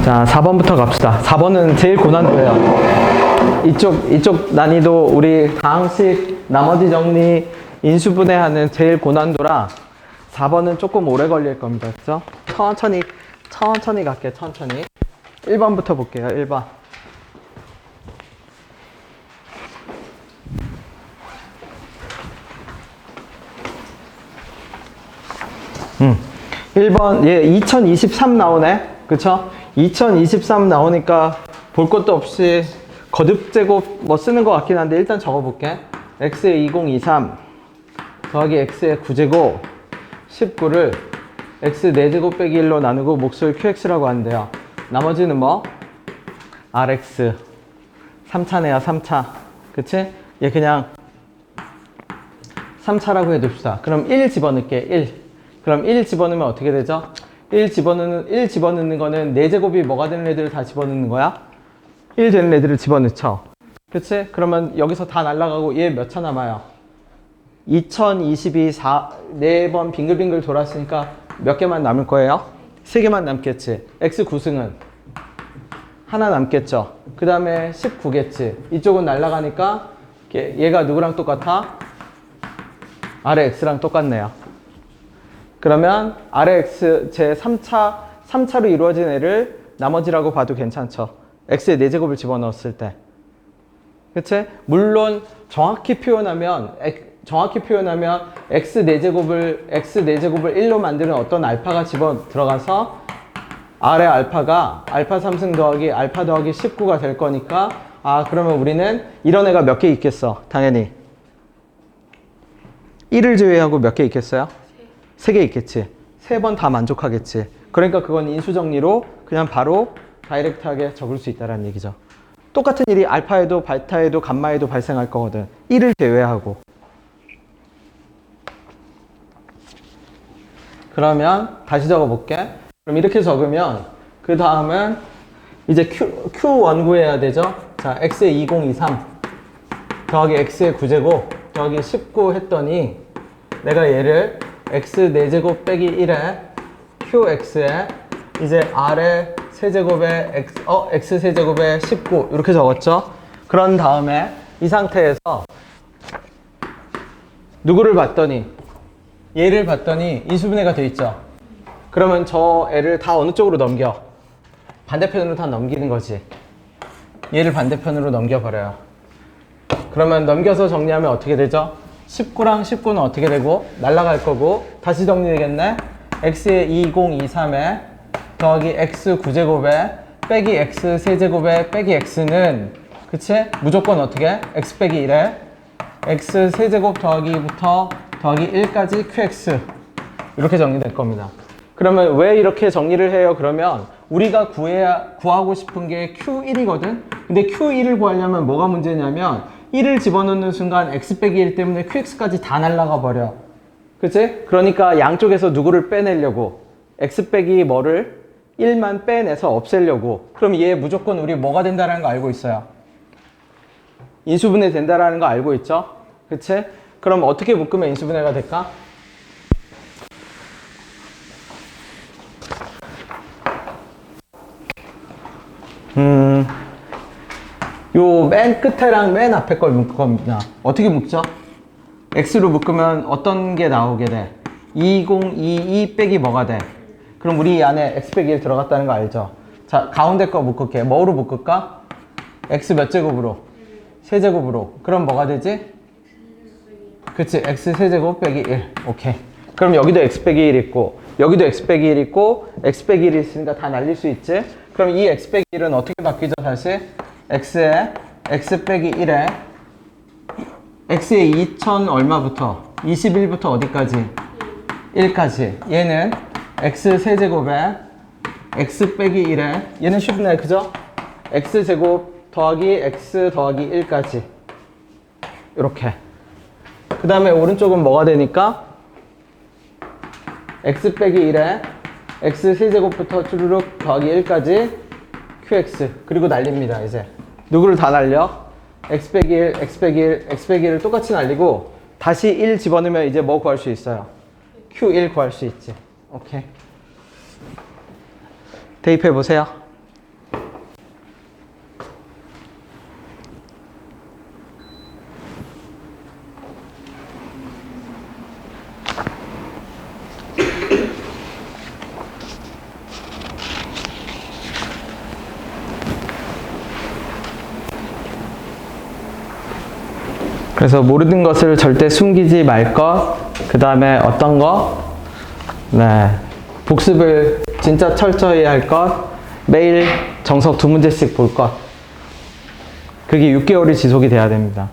자, 4번부터 갑시다. 4번은 제일 고난도예요. 이쪽 난이도 우리 다항식, 나머지 정리, 인수분해하는 제일 고난도라 4번은 조금 오래 걸릴 겁니다. 그죠? 천천히 갈게요. 천천히. 1번부터 볼게요. 1번. 1번, 얘 2023 나오네. 그쵸? 2023 나오니까 볼 것도 없이 거듭제곱 뭐 쓰는 것 같긴 한데 일단 적어볼게. x의 2023 더하기 x의 9제곱 19를 x 4제곱 빼기 1로 나누고 몫을 qx라고 하는데요. 나머지는 뭐? rx 3차네요. 3차. 그치? 얘 그냥 3차라고 해둡시다. 그럼 1 집어넣을게. 1. 그럼 1 집어넣으면 어떻게 되죠? 1 집어넣는 거는 4제곱이 뭐가 되는 애들을 다 집어넣는 거야? 1 되는 애들을 집어넣죠. 그치? 그러면 여기서 다 날아가고 얘 몇 차 남아요? 2022 4번 빙글빙글 돌았으니까 몇 개만 남을 거예요? 3개만 남겠지. x 9승은 하나 남겠죠. 그 다음에 19겠지. 이쪽은 날아가니까 얘가 누구랑 똑같아? 아래 x랑 똑같네요. 그러면 아래 x 제 3차로 이루어진 애를 나머지라고 봐도 괜찮죠. x의 4제곱을 집어넣었을 때. 그치? 물론 정확히 표현하면 x 4제곱을 1로 만드는 어떤 알파가 집어 들어가서 아래 알파가 알파 3승 더하기 알파 더하기 19가 될 거니까 그러면 우리는 이런 애가 몇 개 있겠어? 당연히 1을 제외하고 몇 개 있겠어요? 3개 있겠지. 3번 다 만족하겠지. 그러니까 그건 인수정리로 그냥 바로 다이렉트하게 적을 수 있다는 얘기죠. 똑같은 일이 알파에도 베타에도 감마에도 발생할 거거든. 1을 제외하고. 그러면 다시 적어볼게. 그럼 이렇게 적으면 그 다음은 이제 Q1 구해야 되죠. 자, x의 2023 더하기 x의 9제곱 더하기 19 했더니 내가 얘를 x 4제곱 빼기 1에 qx에 이제 r의 세제곱에 x 세제곱에 19 이렇게 적었죠. 그런 다음에 이 상태에서 누구를 봤더니 얘를 봤더니 인수분해가 돼 있죠. 그러면 저 애를 다 어느 쪽으로 넘겨? 반대편으로 다 넘기는 거지. 얘를 반대편으로 넘겨버려요. 그러면 넘겨서 정리하면 어떻게 되죠? 19랑 19는 어떻게 되고? 날아갈 거고 다시 정리되겠네? x의 2023에 더하기 x 9제곱에 빼기 x 세제곱에 빼기 x는 그치? 무조건 어떻게? x 빼기 1에 x 세제곱 더하기부터 더하기 1까지 qx 이렇게 정리될 겁니다. 그러면 왜 이렇게 정리를 해요? 그러면 우리가 구하고 싶은 게 q1이거든? 근데 q1을 구하려면 뭐가 문제냐면 1을 집어넣는 순간 x 빼기 1 때문에 qx까지 다 날아가 버려. 그치? 그러니까 양쪽에서 누구를 빼내려고 x 빼기 뭐를 1만 빼내서 없애려고. 그럼 얘 무조건 우리 뭐가 된다는 거 알고 있어요. 인수분해 된다는 거 알고 있죠? 그치? 그럼 어떻게 묶으면 인수분해가 될까? 요 맨 끝에랑 맨 앞에 걸 묶을 겁니다. 어떻게 묶죠? x로 묶으면 어떤 게 나오게 돼? 2022 빼기 뭐가 돼? 그럼 우리 이 안에 x 빼기 1 들어갔다는 거 알죠? 자, 가운데 거 묶을게. 뭐로 묶을까? x 몇 제곱으로? 세제곱으로. 그럼 뭐가 되지? 그치, x 세제곱 빼기 1. 오케이. 그럼 여기도 x 빼기 1 있고 여기도 x 빼기 1 있고 x 빼기 1 있으니까 다 날릴 수 있지? 그럼 이 x 빼기 1은 어떻게 바뀌죠? 다시 x에 x 빼기 1에 x의 2000 얼마부터? 21부터 어디까지? 1까지. 얘는 x 세제곱에 x 빼기 1에 얘는 쉽네, 그죠? x 제곱 더하기 x 더하기 1까지 이렇게. 그 다음에 오른쪽은 뭐가 되니까? x 빼기 1에 x 세제곱부터 쭈르륵 더하기 1까지 qx. 그리고 날립니다. 이제 누구를 다 날려? x 빼기 1, x 빼기 1, x 빼기 1을 똑같이 날리고 다시 1 집어넣으면 이제 뭐 구할 수 있어요? q1 구할 수 있지. 오케이. 대입해 보세요. 그래서 모르는 것을 절대 숨기지 말 것. 그 다음에 어떤 거? 네. 복습을 진짜 철저히 할 것. 매일 정석 2문제씩 볼 것. 그게 6개월이 지속이 돼야 됩니다.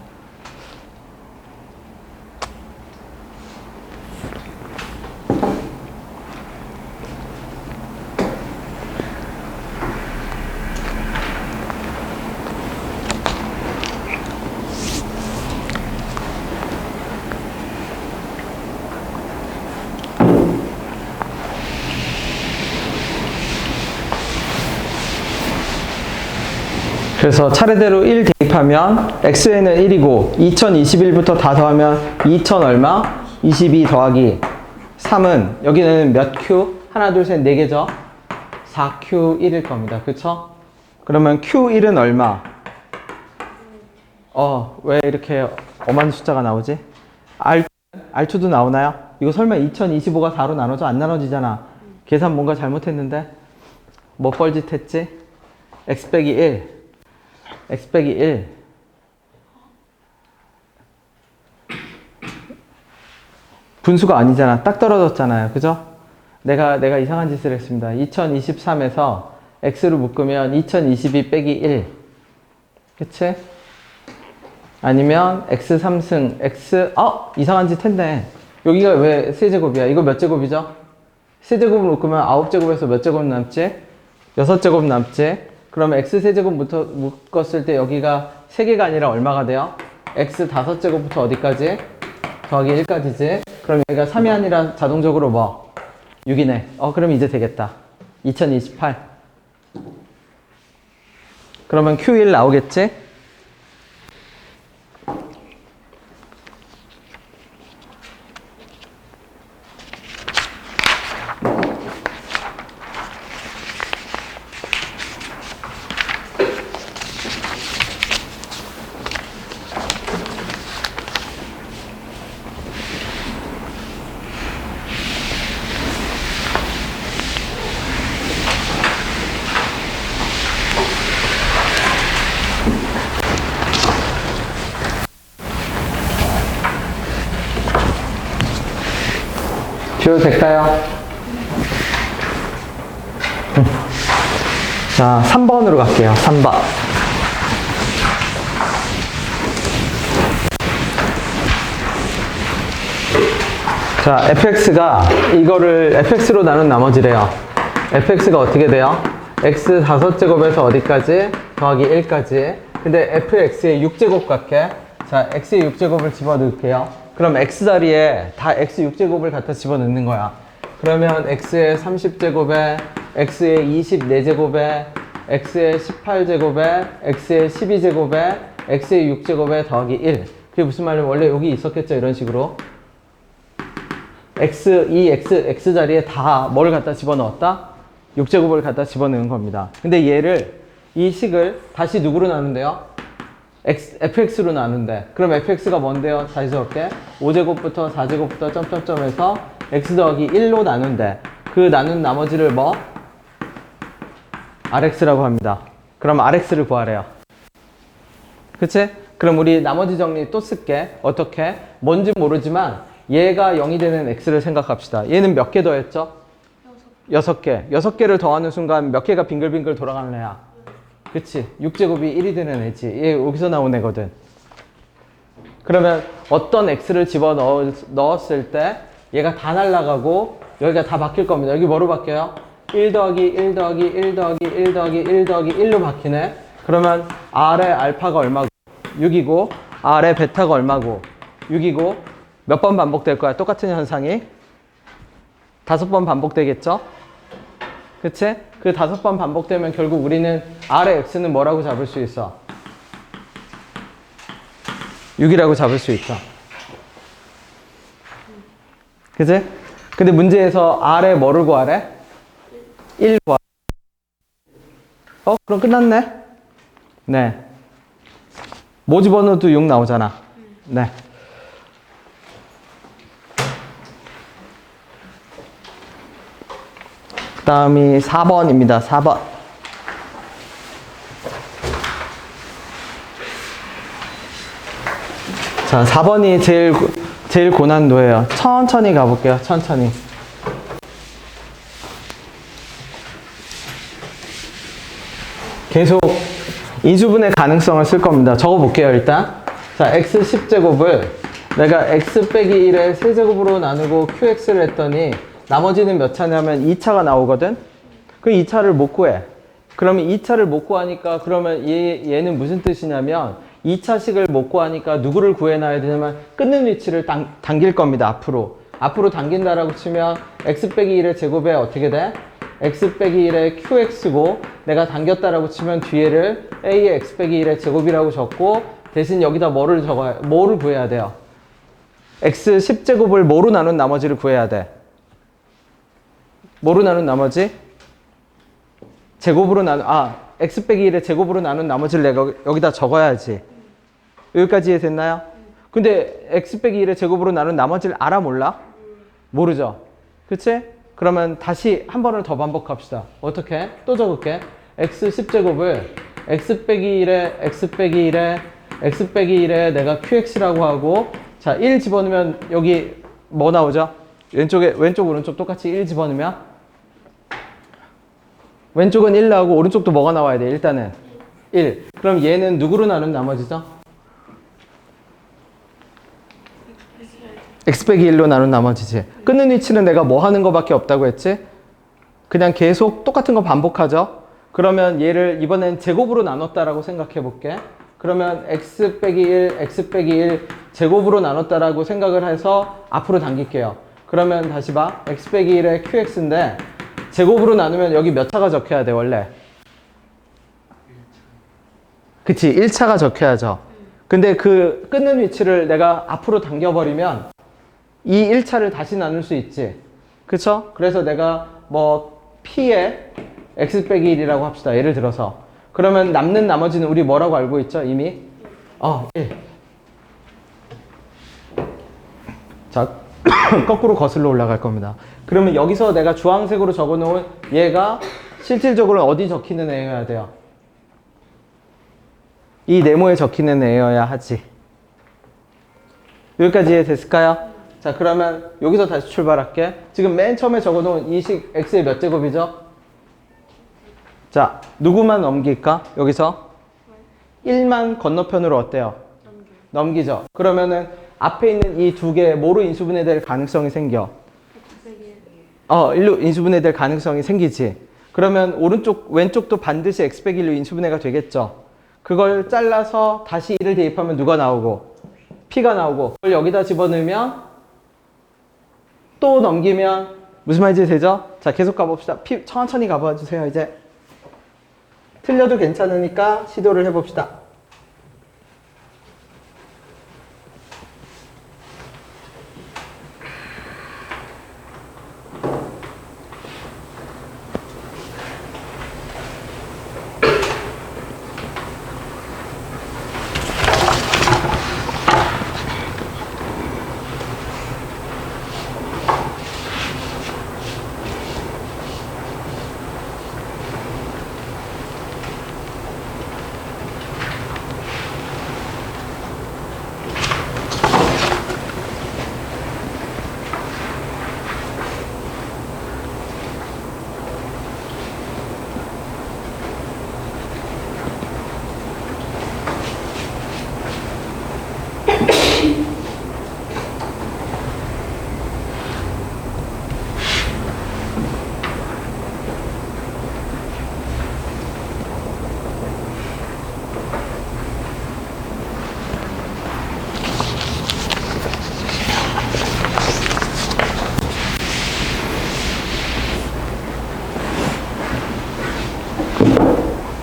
그래서 차례대로 1 대입하면 x에는 1이고 2021부터 다 더하면 2000 얼마? 22 더하기 3은 여기는 몇 q? 하나 둘 셋 4개죠? 4q1일 겁니다. 그쵸? 그러면 q1은 얼마? 왜 이렇게 엄한 숫자가 나오지? R2도 나오나요? 이거 설마 2025가 4로 나눠져? 안 나눠지잖아. 계산 뭔가 잘못했는데? 뭐 뻘짓 했지? x 빼기 1 x 빼기 1 분수가 아니잖아. 딱 떨어졌잖아요. 그죠? 내가 이상한 짓을 했습니다. 2023에서 x로 묶으면 2022 빼기 1 그치? 아니면 x 3승 x 이상한 짓 했네. 여기가 왜 세제곱이야? 이거 몇 제곱이죠? 세제곱을 묶으면 9제곱에서 몇 제곱 남지? 6제곱 남지? 그러면 x 세제곱부터 묶었을 때 여기가 3개가 아니라 얼마가 돼요? x 5제곱부터 어디까지? 더하기 1까지지. 그럼 여기가 3이 아니라 자동적으로 뭐? 6이네. 그럼 이제 되겠다. 2028. 그러면 Q1 나오겠지? 지워도 될까요? 자, 3번으로 갈게요. 3번. 자, fx가 이거를 fx로 나눈 나머지래요. fx가 어떻게 돼요? x 5제곱에서 어디까지? 더하기 1까지. 근데 fx의 6제곱 같게. 자, x의 6제곱을 집어넣을게요. 그럼 x 자리에 다 x 6제곱을 갖다 집어넣는 거야. 그러면 x의 30제곱에 x의 24제곱에 x의 18제곱에 x의 12제곱에 x의 6제곱에 더하기 1. 그게 무슨 말이냐면 원래 여기 있었겠죠. 이런 식으로. x 자리에 다 뭐를 갖다 집어넣었다? 6제곱을 갖다 집어넣은 겁니다. 근데 이 식을 다시 누구로 나눈대요? fx로 나눈대. 그럼 fx가 뭔데요? 다시 적을게. 5제곱부터 4제곱부터 점점점에서 x 더하기 1로 나눈대. 그 나눈 나머지를 뭐? rx라고 합니다. 그럼 rx를 구하래요. 그치? 그럼 우리 나머지 정리 또 쓸게. 어떻게? 뭔지 모르지만 얘가 0이 되는 x를 생각합시다. 얘는 몇 개 더했죠? 6개. 6개를 더하는 순간 몇 개가 빙글빙글 돌아가는 애야? 그치? 6제곱이 1이 되는 애지. 얘 여기서 나온 애거든. 그러면 어떤 x를 집어넣었을 때 얘가 다 날아가고 여기가 다 바뀔 겁니다. 여기 뭐로 바뀌어요? 1 더하기 1 더하기 1 더하기 1 더하기 1 더하기 1로 바뀌네. 그러면 R의 알파가 얼마고? 6이고 R의 베타가 얼마고? 6이고 몇 번 반복될 거야? 똑같은 현상이 5번 반복되겠죠? 그치? 그 5번 반복되면 결국 우리는 R의 X는 뭐라고 잡을 수 있어? 6이라고 잡을 수 있죠. 그치? 근데 문제에서 R의 뭐를 구하래? 1 구하래. 그럼 끝났네? 네. 뭐 집어넣어도 6 나오잖아. 네. 그 다음이 4번입니다. 4번. 자, 4번이 제일 고난도예요. 천천히 가볼게요. 천천히. 계속 인수분해 가능성을 쓸 겁니다. 적어볼게요, 일단. 자, x 10제곱을 내가 x 빼기 1의 세제곱으로 나누고 qx를 했더니 나머지는 몇 차냐면 2차가 나오거든? 그 2차를 못 구해. 그러면 2차를 못 구하니까 그러면 얘는 무슨 뜻이냐면 2차식을 못 구하니까 누구를 구해놔야 되냐면 끊는 위치를 당길 겁니다. 앞으로 당긴다라고 치면 x 빼기 1의 제곱에 어떻게 돼? x 빼기 1의 qx고 내가 당겼다라고 치면 뒤에를 a의 x 빼기 1의 제곱이라고 적고 대신 여기다 뭐를 구해야 돼요? x 10제곱을 뭐로 나눈 나머지를 구해야 돼? 뭐로 나눈 나머지? 제곱으로 x 빼기 1의 제곱으로 나눈 나머지를 내가 여기다 적어야지. 여기까지 이해됐나요? 근데 x 빼기 1의 제곱으로 나눈 나머지를 알아 몰라? 모르죠. 그치? 그러면 다시 한 번을 더 반복합시다. 어떻게? 또 적을게. x 10제곱을 x 빼기 1에 x 빼기 1에 x 빼기 1에 내가 qx라고 하고 자, 1 집어넣으면 여기 뭐 나오죠? 왼쪽 오른쪽 똑같이 1 집어넣으면 왼쪽은 1 나오고 오른쪽도 뭐가 나와야 돼? 일단은 1. 그럼 얘는 누구로 나눈 나머지죠? x 빼기 1로 나눈 나머지지. 끊는 위치는 내가 뭐 하는 거밖에 없다고 했지? 그냥 계속 똑같은 거 반복하죠? 그러면 얘를 이번엔 제곱으로 나눴다라고 생각해 볼게. 그러면 x 빼기 1, x 빼기 1 제곱으로 나눴다라고 생각을 해서 앞으로 당길게요. 그러면 다시 봐. x 빼기 1의 qx인데 제곱으로 나누면 여기 몇 차가 적혀야 돼 원래? 그치, 1차가 적혀야죠. 근데 그 끊는 위치를 내가 앞으로 당겨버리면 이 1차를 다시 나눌 수 있지. 그쵸? 그래서 내가 뭐 p의 x 빼기 1이라고 합시다. 예를 들어서. 그러면 남는 나머지는 우리 뭐라고 알고 있죠? 이미? 1. 자, 거꾸로 거슬러 올라갈 겁니다. 그러면 여기서 내가 주황색으로 적어놓은 얘가 실질적으로 어디 적히는 애여야 돼요? 이 네모에 적히는 애여야 하지. 여기까지 이해됐을까요? 자, 그러면 여기서 다시 출발할게. 지금 맨 처음에 적어놓은 이 식 x의 몇 제곱이죠? 자, 누구만 넘길까? 여기서 1만 건너편으로 어때요? 넘기죠. 그러면은 앞에 있는 이 두 개 뭐로 인수분해될 가능성이 생겨? 일로 인수분해될 가능성이 생기지. 그러면 왼쪽도 반드시 x 빼기 1로 인수분해가 되겠죠. 그걸 잘라서 다시 1을 대입하면 누가 나오고? p가 나오고. 그걸 여기다 집어넣으면 또 넘기면 무슨 말인지 되죠? 자, 계속 가봅시다. p 천천히 가봐 주세요. 이제 틀려도 괜찮으니까 시도를 해봅시다.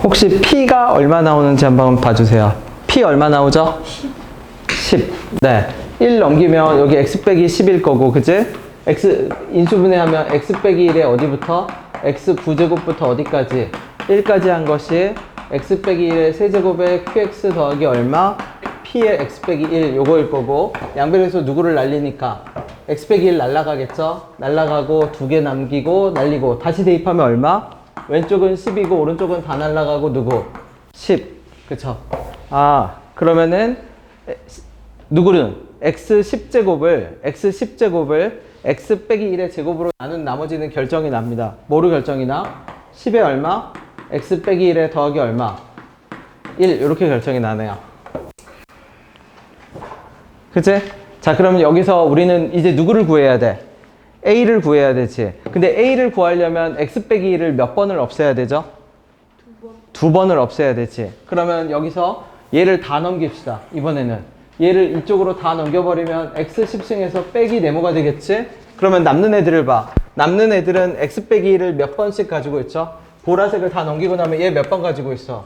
혹시 P가 얼마 나오는지 한번 봐주세요. P 얼마 나오죠? 10. 네. 1 넘기면 여기 x 빼기 10일 거고, 그치? x 인수분해하면 x 빼기 1에 어디부터? x 9제곱부터 어디까지? 1까지 한 것이 x 빼기 1의 세제곱에 qx 더하기 얼마? P의 x 빼기 1 요거일 거고, 양변에서 누구를 날리니까 x 빼기 1 날라가겠죠? 날라가고 2개 남기고 날리고 다시 대입하면 얼마? 왼쪽은 10이고 오른쪽은 다 날라가고 누구? 10. 그쵸? 그러면은 누구는 x10제곱을 x 빼기 1의 제곱으로 나눈 나머지는 결정이 납니다. 뭐로 결정이 나? 10에 얼마? x 빼기 1에 더하기 얼마? 1 이렇게 결정이 나네요. 그치? 자, 그러면 여기서 우리는 이제 누구를 구해야 돼? a를 구해야 되지. 근데 a를 구하려면 x 빼기 1을 몇 번을 없애야 되죠? 두 번을 없애야 되지. 그러면 여기서 얘를 다 넘깁시다. 이번에는 얘를 이쪽으로 다 넘겨버리면 x10승에서 빼기 네모가 되겠지? 그러면 남는 애들을 봐. 남는 애들은 x 빼기 1을 몇 번씩 가지고 있죠? 보라색을 다 넘기고 나면 얘 몇 번 가지고 있어?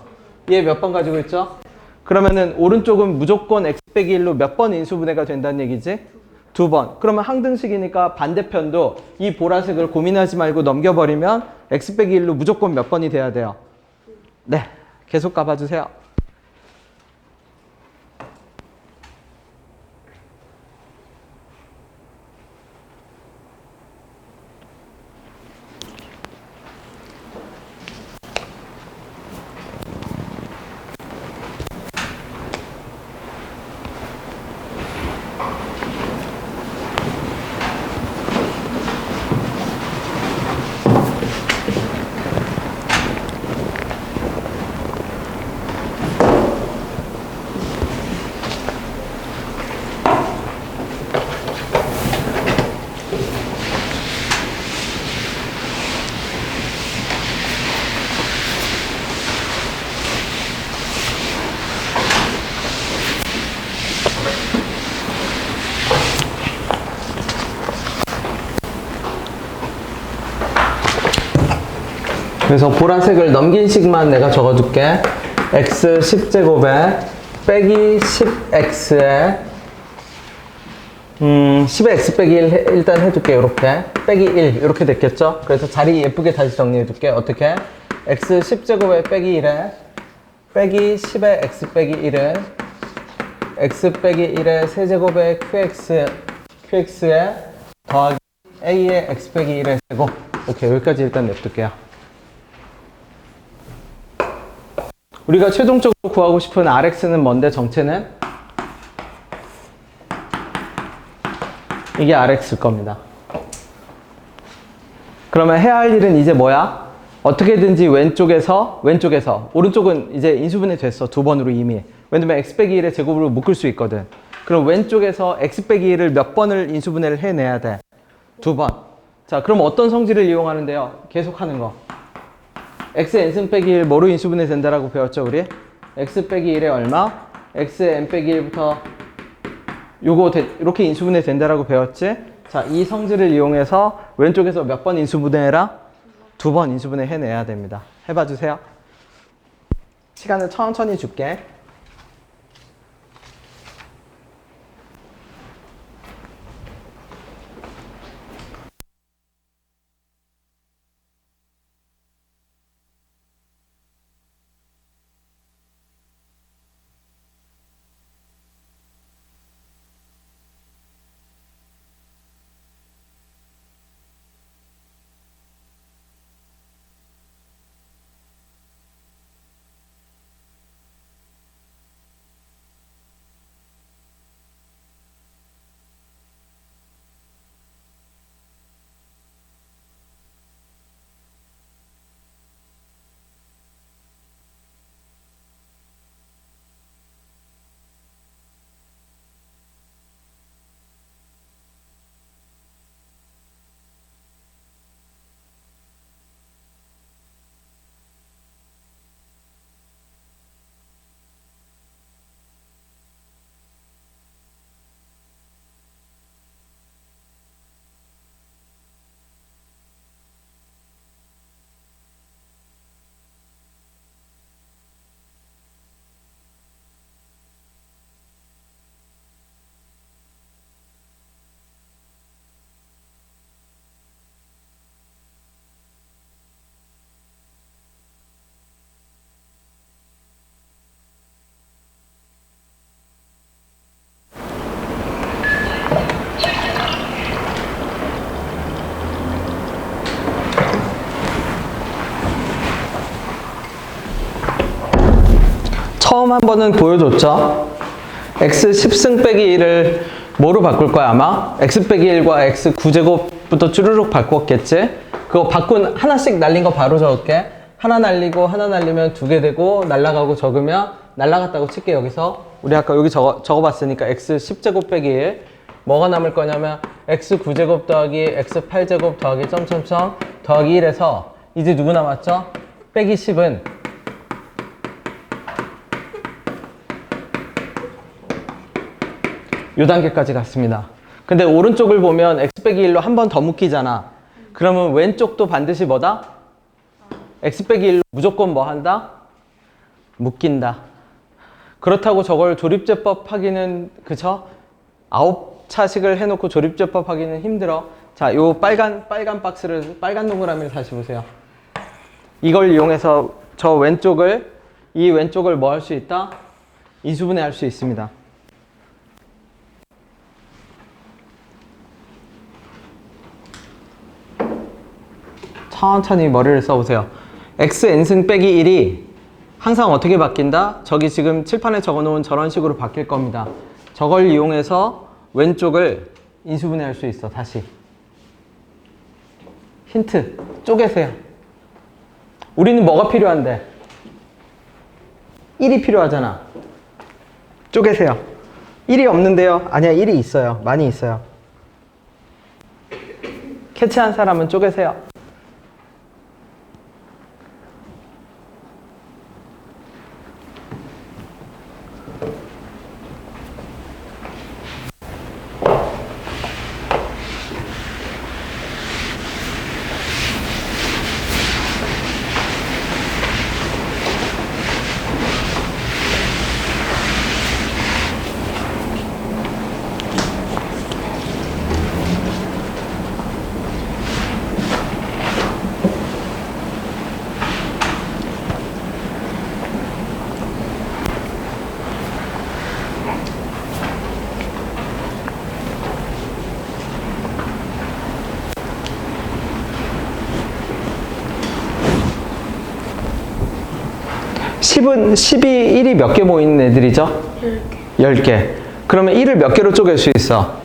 얘 몇 번 가지고 있죠? 그러면은 오른쪽은 무조건 x 빼기 1로 몇 번 인수분해가 된다는 얘기지? 두 번. 그러면 항등식이니까 반대편도 이 보라색을 고민하지 말고 넘겨버리면 x 빼기 1로 무조건 몇 번이 돼야 돼요? 네. 계속 가봐주세요. 그래서 보라색을 넘긴 식만 내가 적어줄게. x 10제곱에 빼기 10x에 10의 x 빼기 1 일단 해둘게. 이렇게 빼기 1 이렇게 됐겠죠? 그래서 자리 예쁘게 다시 정리해둘게. 어떻게? x 10제곱에 빼기 1에 빼기 10의 x 빼기 1은 x 빼기 1의 세제곱에 qx에 더하기 a의 x 빼기 1의 제곱. 오케이, 여기까지 일단 냅둘게요. 우리가 최종적으로 구하고 싶은 Rx는 뭔데, 정체는? 이게 Rx일 겁니다. 그러면 해야 할 일은 이제 뭐야? 어떻게든지 왼쪽에서, 오른쪽은 이제 인수분해 됐어. 두 번으로 이미. 왜냐면 x 빼기 1의 제곱으로 묶을 수 있거든. 그럼 왼쪽에서 x 빼기 1을 몇 번을 인수분해를 해내야 돼? 두 번. 자, 그럼 어떤 성질을 이용하는데요? 계속 하는 거. x n승 빼기 1 뭐로 인수분해 된다라고 배웠죠, 우리? x 빼기 1에 얼마? x n 빼기 1부터 요거 이렇게 인수분해 된다라고 배웠지? 자, 이 성질을 이용해서 왼쪽에서 몇 번 인수분해해라? 두 번 인수분해 해내야 됩니다. 해봐 주세요. 시간을 천천히 줄게. 처음 한 번은 보여줬죠. x 10승 빼기 1을 뭐로 바꿀 거야 아마? x 빼기 1과 x 9제곱부터 쭈루룩 바꿨겠지? 그거 바꾼 하나씩 날린 거 바로 적을게. 하나 날리고 하나 날리면 2개 되고 날라가고 적으면 날라갔다고 칠게. 여기서 우리 아까 여기 적어봤으니까 x 10제곱 빼기 1 뭐가 남을 거냐면 x 9제곱 더하기 x 8제곱 더하기 점점점 더하기 1에서 이제 누구 남았죠? 빼기 10은 요 단계까지 갔습니다. 근데 오른쪽을 보면 x 빼기 1로 한 번 더 묶이잖아. 그러면 왼쪽도 반드시 뭐다? x 빼기 1로 무조건 뭐 한다? 묶인다. 그렇다고 저걸 조립제법 하기는 그쵸? 9차식을 해놓고 조립제법 하기는 힘들어. 자, 요 빨간 박스를, 빨간 동그라미를 다시 보세요. 이걸 이용해서 이 왼쪽을 뭐 할 수 있다? 인수분해 할 수 있습니다. 천천히 머리를 써보세요. xn승 빼기 1이 항상 어떻게 바뀐다? 저기 지금 칠판에 적어놓은 저런 식으로 바뀔 겁니다. 저걸 이용해서 왼쪽을 인수분해 할 수 있어. 다시 힌트 쪼개세요. 우리는 뭐가 필요한데? 1이 필요하잖아. 쪼개세요. 1이 없는데요? 아니야, 1이 있어요. 많이 있어요. 캐치한 사람은 쪼개세요. 은 10이 1이 몇 개 모이는 애들이죠? 10개. 10개. 그러면 1을 몇 개로 쪼갤 수 있어?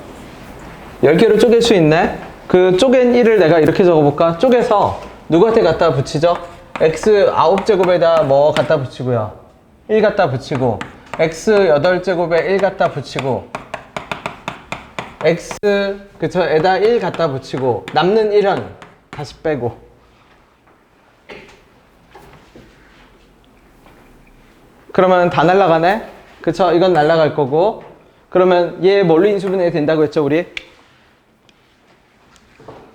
10개로 쪼갤 수 있네? 그 쪼갠 1을 내가 이렇게 적어볼까? 쪼개서 누구한테 갖다 붙이죠? x 9제곱에다 뭐 갖다 붙이고요. 1 갖다 붙이고 x 8제곱에 1 갖다 붙이고 x 그쵸? 에다 1 갖다 붙이고 남는 1은 다시 빼고 그러면 다 날라가네? 그쵸? 이건 날라갈 거고 그러면 얘 뭘로 인수분해 된다고 했죠 우리?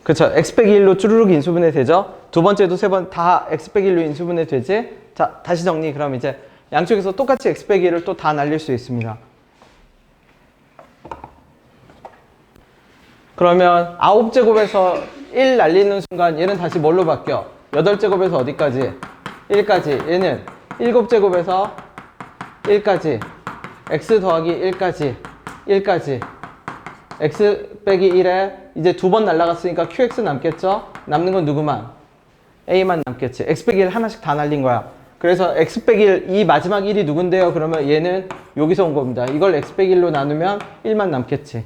그쵸? x 빼기 1로 쭈루룩 인수분해 되죠? 두 번째도 세 번 다 x 빼기 1로 인수분해 되지? 자 다시 정리. 그럼 이제 양쪽에서 똑같이 x 빼기 1을 또 다 날릴 수 있습니다. 그러면 9제곱에서 1 날리는 순간 얘는 다시 뭘로 바뀌어? 8제곱에서 어디까지? 1까지. 얘는 7제곱에서 1까지 x 더하기 1까지 x 빼기 1에 이제 두 번 날라갔으니까 qx 남겠죠? 남는 건 누구만? a만 남겠지. x 빼기 1 하나씩 다 날린 거야. 그래서 x 빼기 1, 이 마지막 1이 누군데요? 그러면 얘는 여기서 온 겁니다. 이걸 x 빼기 1로 나누면 1만 남겠지.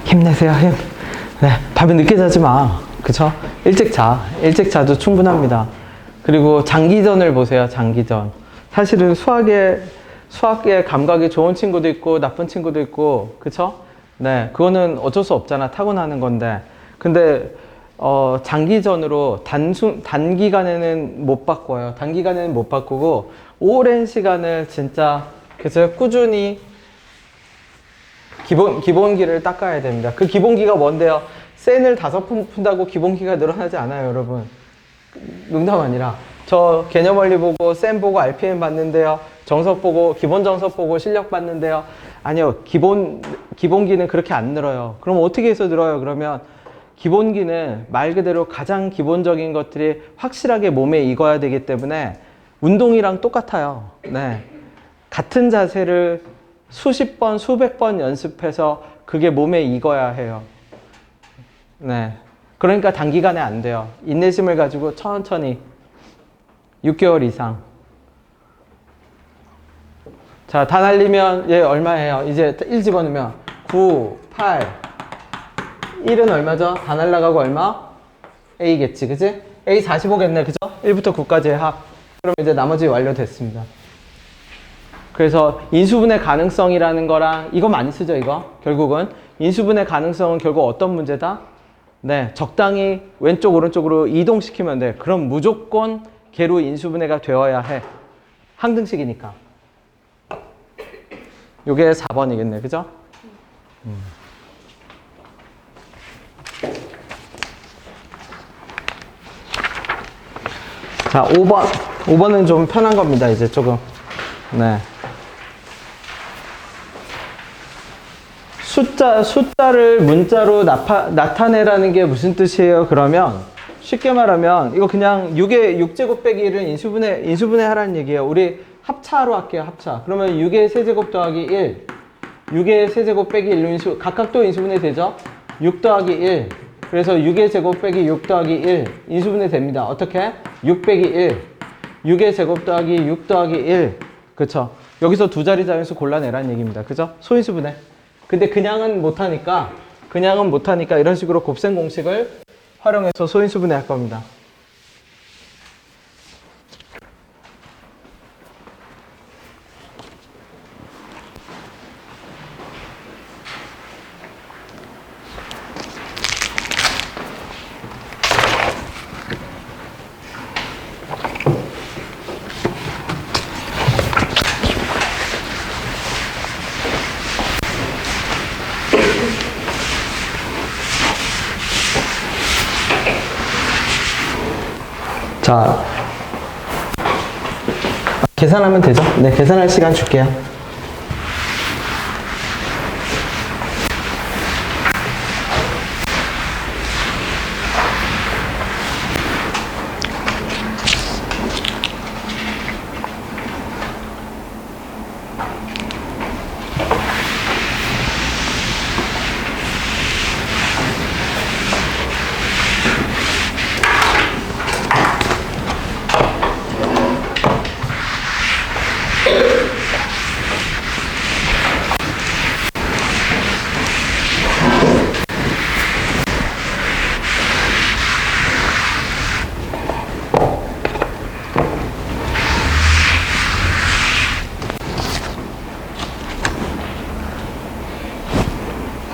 힘내세요, 힘. 네, 밤에 늦게 자지 마. 그쵸? 일찍 자도 충분합니다. 그리고 장기전을 보세요, 장기전. 사실은 수학에 감각이 좋은 친구도 있고, 나쁜 친구도 있고, 그쵸? 네, 그거는 어쩔 수 없잖아. 타고나는 건데. 근데, 장기전으로 단기간에는 못 바꿔요. 단기간에는 못 바꾸고, 오랜 시간을 진짜, 그래서 꾸준히 기본기를 닦아야 됩니다. 그 기본기가 뭔데요? 센을 5번 푼다고 기본기가 늘어나지 않아요, 여러분. 농담 아니라. 저 개념 원리 보고, 센 보고, RPM 봤는데요. 정석 보고, 기본 정석 보고, 실력 봤는데요. 아니요, 기본기는 그렇게 안 늘어요. 그럼 어떻게 해서 늘어요? 그러면 기본기는 말 그대로 가장 기본적인 것들이 확실하게 몸에 익어야 되기 때문에 운동이랑 똑같아요. 네. 같은 자세를 수십 번, 수백 번 연습해서 그게 몸에 익어야 해요. 네. 그러니까 단기간에 안 돼요. 인내심을 가지고 천천히 6개월 이상. 자, 다 날리면 얘 얼마예요? 이제 1 집어넣으면 9, 8, 1은 얼마죠? 다 날라가고 얼마? A겠지, 그치? A 45겠네, 그죠? 1부터 9까지의 합. 그럼 이제 나머지 완료됐습니다. 그래서 인수분해 가능성이라는 거랑 이거 많이 쓰죠, 이거. 결국은 인수분해 가능성은 결국 어떤 문제다? 네, 적당히 왼쪽 오른쪽으로 이동시키면 돼. 그럼 무조건 개로 인수분해가 되어야 해. 항등식이니까. 요게 4번이겠네, 그죠? 자, 5번. 5번은 좀 편한 겁니다, 이제 조금. 네. 숫자를 문자로 나타내라는 게 무슨 뜻이에요? 그러면 쉽게 말하면 이거 그냥 6제곱 빼기 1은 인수분해 하라는 얘기예요. 우리 합차로 할게요. 합차. 그러면 6의 세제곱 더하기 1, 6의 세제곱 빼기 1로 각각도 인수분해 되죠? 6 더하기 1. 그래서 6의 제곱 빼기 6 더하기 1 인수분해 됩니다. 어떻게? 6 빼기 1. 6의 제곱 더하기 6 더하기 1. 그쵸? 여기서 두 자리 자연수 골라내라는 얘기입니다. 그죠? 소인수분해. 근데 그냥은 못하니까 이런 식으로 곱셈 공식을 활용해서 소인수분해 할 겁니다. 자, 계산하면 되죠? 네, 계산할 시간 줄게요.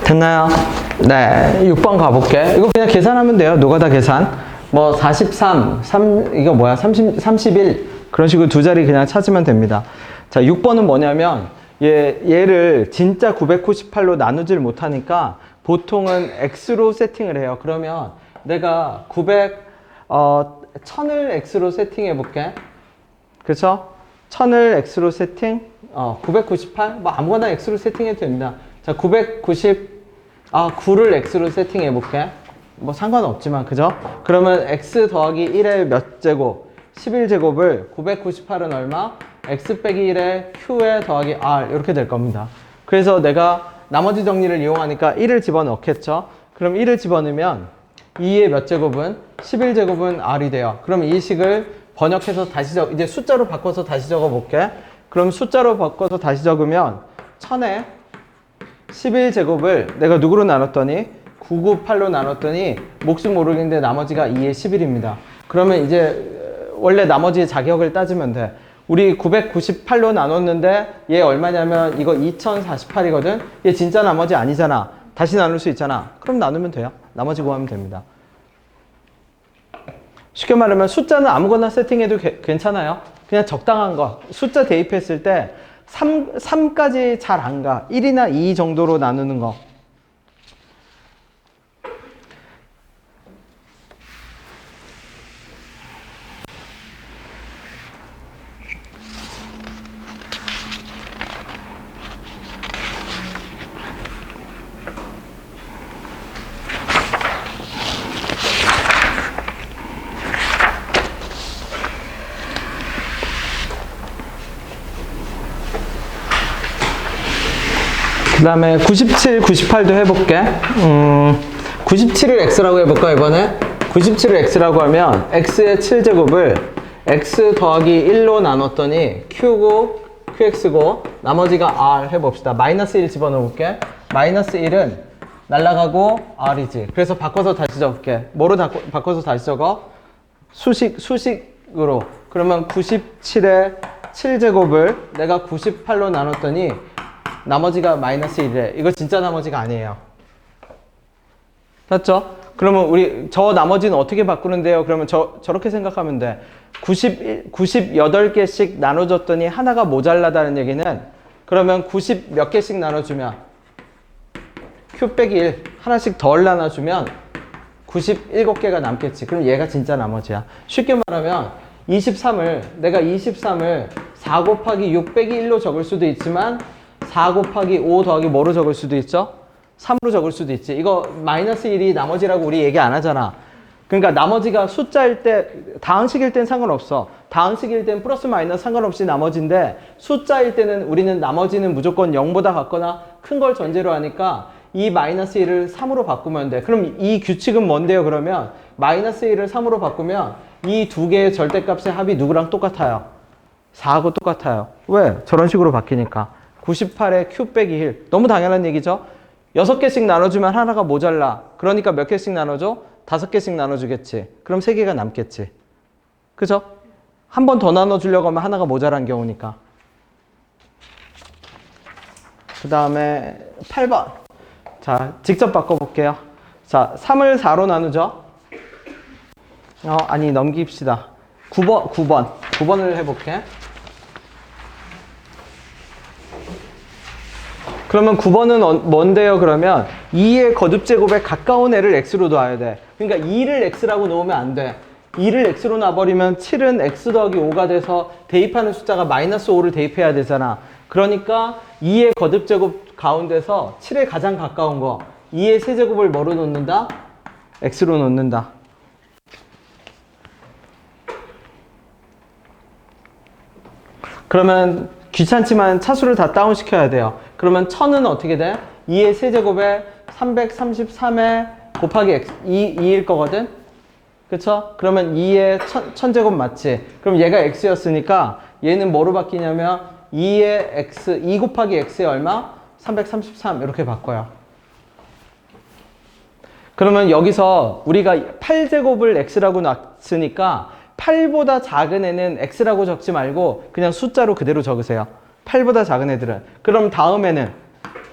됐나요? 네, 6번 가볼게. 이거 그냥 계산하면 돼요. 노가다 계산. 뭐 43, 이거 뭐야? 31 그런 식으로 두 자리 그냥 찾으면 됩니다. 자, 6번은 뭐냐면 얘를 진짜 998로 나누질 못하니까 보통은 x로 세팅을 해요. 그러면 내가 1000을 x로 세팅해 볼게. 그렇죠? 1000을 x로 세팅, 998, 뭐 아무거나 x로 세팅해도 됩니다. 자, 9를 x로 세팅해 볼게. 뭐 상관없지만, 그죠? 그러면 x 더하기 1의 몇 제곱? 11제곱을 998은 얼마? x 빼기 1의 q에 더하기 r 이렇게 될 겁니다. 그래서 내가 나머지 정리를 이용하니까 1을 집어넣겠죠? 그럼 1을 집어넣으면 2의 몇 제곱은? 11제곱은 r이 돼요. 그럼 이 식을 번역해서 다시 이제 숫자로 바꿔서 다시 적어 볼게. 그럼 숫자로 바꿔서 다시 적으면 1000에 11제곱을 내가 누구로 나눴더니 998로 나눴더니 몫은 모르겠는데 나머지가 2의 11입니다. 그러면 이제 원래 나머지 자격을 따지면 돼. 우리 998로 나눴는데 얘 얼마냐면 이거 2048이거든. 얘 진짜 나머지 아니잖아. 다시 나눌 수 있잖아. 그럼 나누면 돼요. 나머지 구하면 됩니다. 쉽게 말하면 숫자는 아무거나 세팅해도 괜찮아요. 그냥 적당한 거. 숫자 대입했을 때 3까지 잘 안 가. 1이나 2 정도로 나누는 거. 그 다음에 97, 98도 해볼게. 97을 x라고 해볼까, 이번에? 97을 x라고 하면 x의 7제곱을 x 더하기 1로 나눴더니 q고 qx고 나머지가 r 해봅시다. 마이너스 1 집어넣을게. 마이너스 1은 날라가고 r이지. 그래서 바꿔서 다시 적을게. 뭐로 바꿔서 다시 적어? 수식으로. 그러면 97의 7제곱을 내가 98로 나눴더니 나머지가 마이너스 1이래. 이거 진짜 나머지가 아니에요. 맞죠? 그러면 우리 저 나머지는 어떻게 바꾸는데요? 그러면 저렇게 생각하면 돼. 98개씩 나눠줬더니 하나가 모자라다는 얘기는, 그러면 90 몇 개씩 나눠주면 q 빼기 1 하나씩 덜 나눠주면 97개가 남겠지. 그럼 얘가 진짜 나머지야. 쉽게 말하면 23을 내가 23을 4 곱하기 6 빼기 1로 적을 수도 있지만 4 곱하기 5 더하기 뭐로 적을 수도 있죠? 3으로 적을 수도 있지. 이거 마이너스 1이 나머지라고 우리 얘기 안 하잖아. 그러니까 나머지가 숫자일 때, 다항식일 땐 상관없어. 다항식일 땐 플러스 마이너스 상관없이 나머지인데, 숫자일 때는 우리는 나머지는 무조건 0보다 같거나 큰 걸 전제로 하니까 이 마이너스 1을 3으로 바꾸면 돼. 그럼 이 규칙은 뭔데요? 그러면 마이너스 1을 3으로 바꾸면 이 두 개의 절대값의 합이 누구랑 똑같아요? 4하고 똑같아요. 왜? 저런 식으로 바뀌니까. 98에 q 빼기 1. 너무 당연한 얘기죠? 6개씩 나눠주면 하나가 모자라. 그러니까 몇 개씩 나눠줘? 5개씩 나눠주겠지. 그럼 3개가 남겠지. 그죠? 한 번 더 나눠주려고 하면 하나가 모자란 경우니까. 그 다음에 8번. 자, 직접 바꿔볼게요. 자, 3을 4로 나누죠? 아니, 넘깁시다. 9번을 해볼게. 그러면 9번은 뭔데요? 그러면 2의 거듭제곱에 가까운 애를 x로 놔야 돼. 그러니까 2를 x라고 놓으면 안 돼. 2를 x로 놔버리면 7은 x 더하기 5가 돼서 대입하는 숫자가 마이너스 5를 대입해야 되잖아. 그러니까 2의 거듭제곱 가운데서 7에 가장 가까운 거, 2의 세제곱을 뭐로 놓는다? x로 놓는다. 그러면 귀찮지만 차수를 다 다운시켜야 돼요. 그러면 1000은 어떻게 돼? 2의 세제곱에 333에 곱하기 x, 2일 거거든? 그쵸? 그러면 2의 1000제곱 맞지? 그럼 얘가 x였으니까 얘는 뭐로 바뀌냐면 2의 x, 2 곱하기 x에 얼마? 333 이렇게 바꿔요. 그러면 여기서 우리가 8제곱을 x라고 놨으니까 8보다 작은 애는 x라고 적지 말고 그냥 숫자로 그대로 적으세요. 8보다 작은 애들은. 그럼 다음에는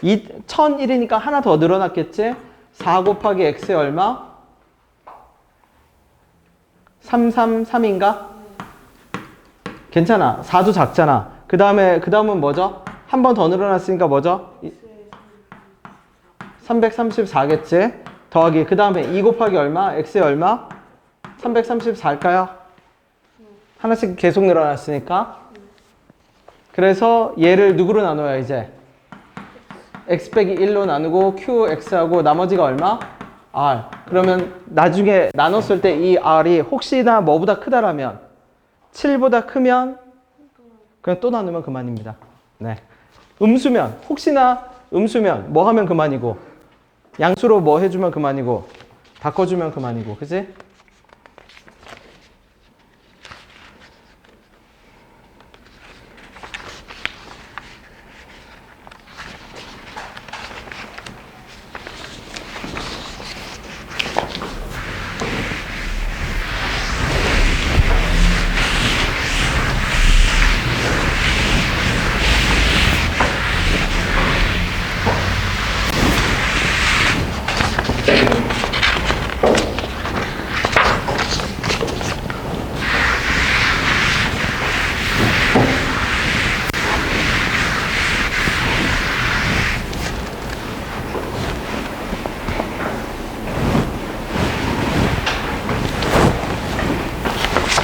1001이니까 하나 더 늘어났겠지? 4 곱하기 x에 얼마? 333인가? 괜찮아. 4도 작잖아. 그 다음은 뭐죠? 한 번 더 늘어났으니까 뭐죠? 334겠지? 더하기 그 다음에 2 곱하기 얼마? x에 얼마? 334일까요? 하나씩 계속 늘어났으니까. 그래서 얘를 누구로 나눠요 이제? x 빼기 1로 나누고 qx하고 나머지가 얼마? r. 그러면 나중에 나눴을 때 이 r이 혹시나 뭐보다 크다라면 7보다 크면 그냥 또 나누면 그만입니다. 네. 음수면 혹시나 음수면 뭐 하면 그만이고 양수로 뭐 해주면 그만이고 바꿔주면 그만이고 그치?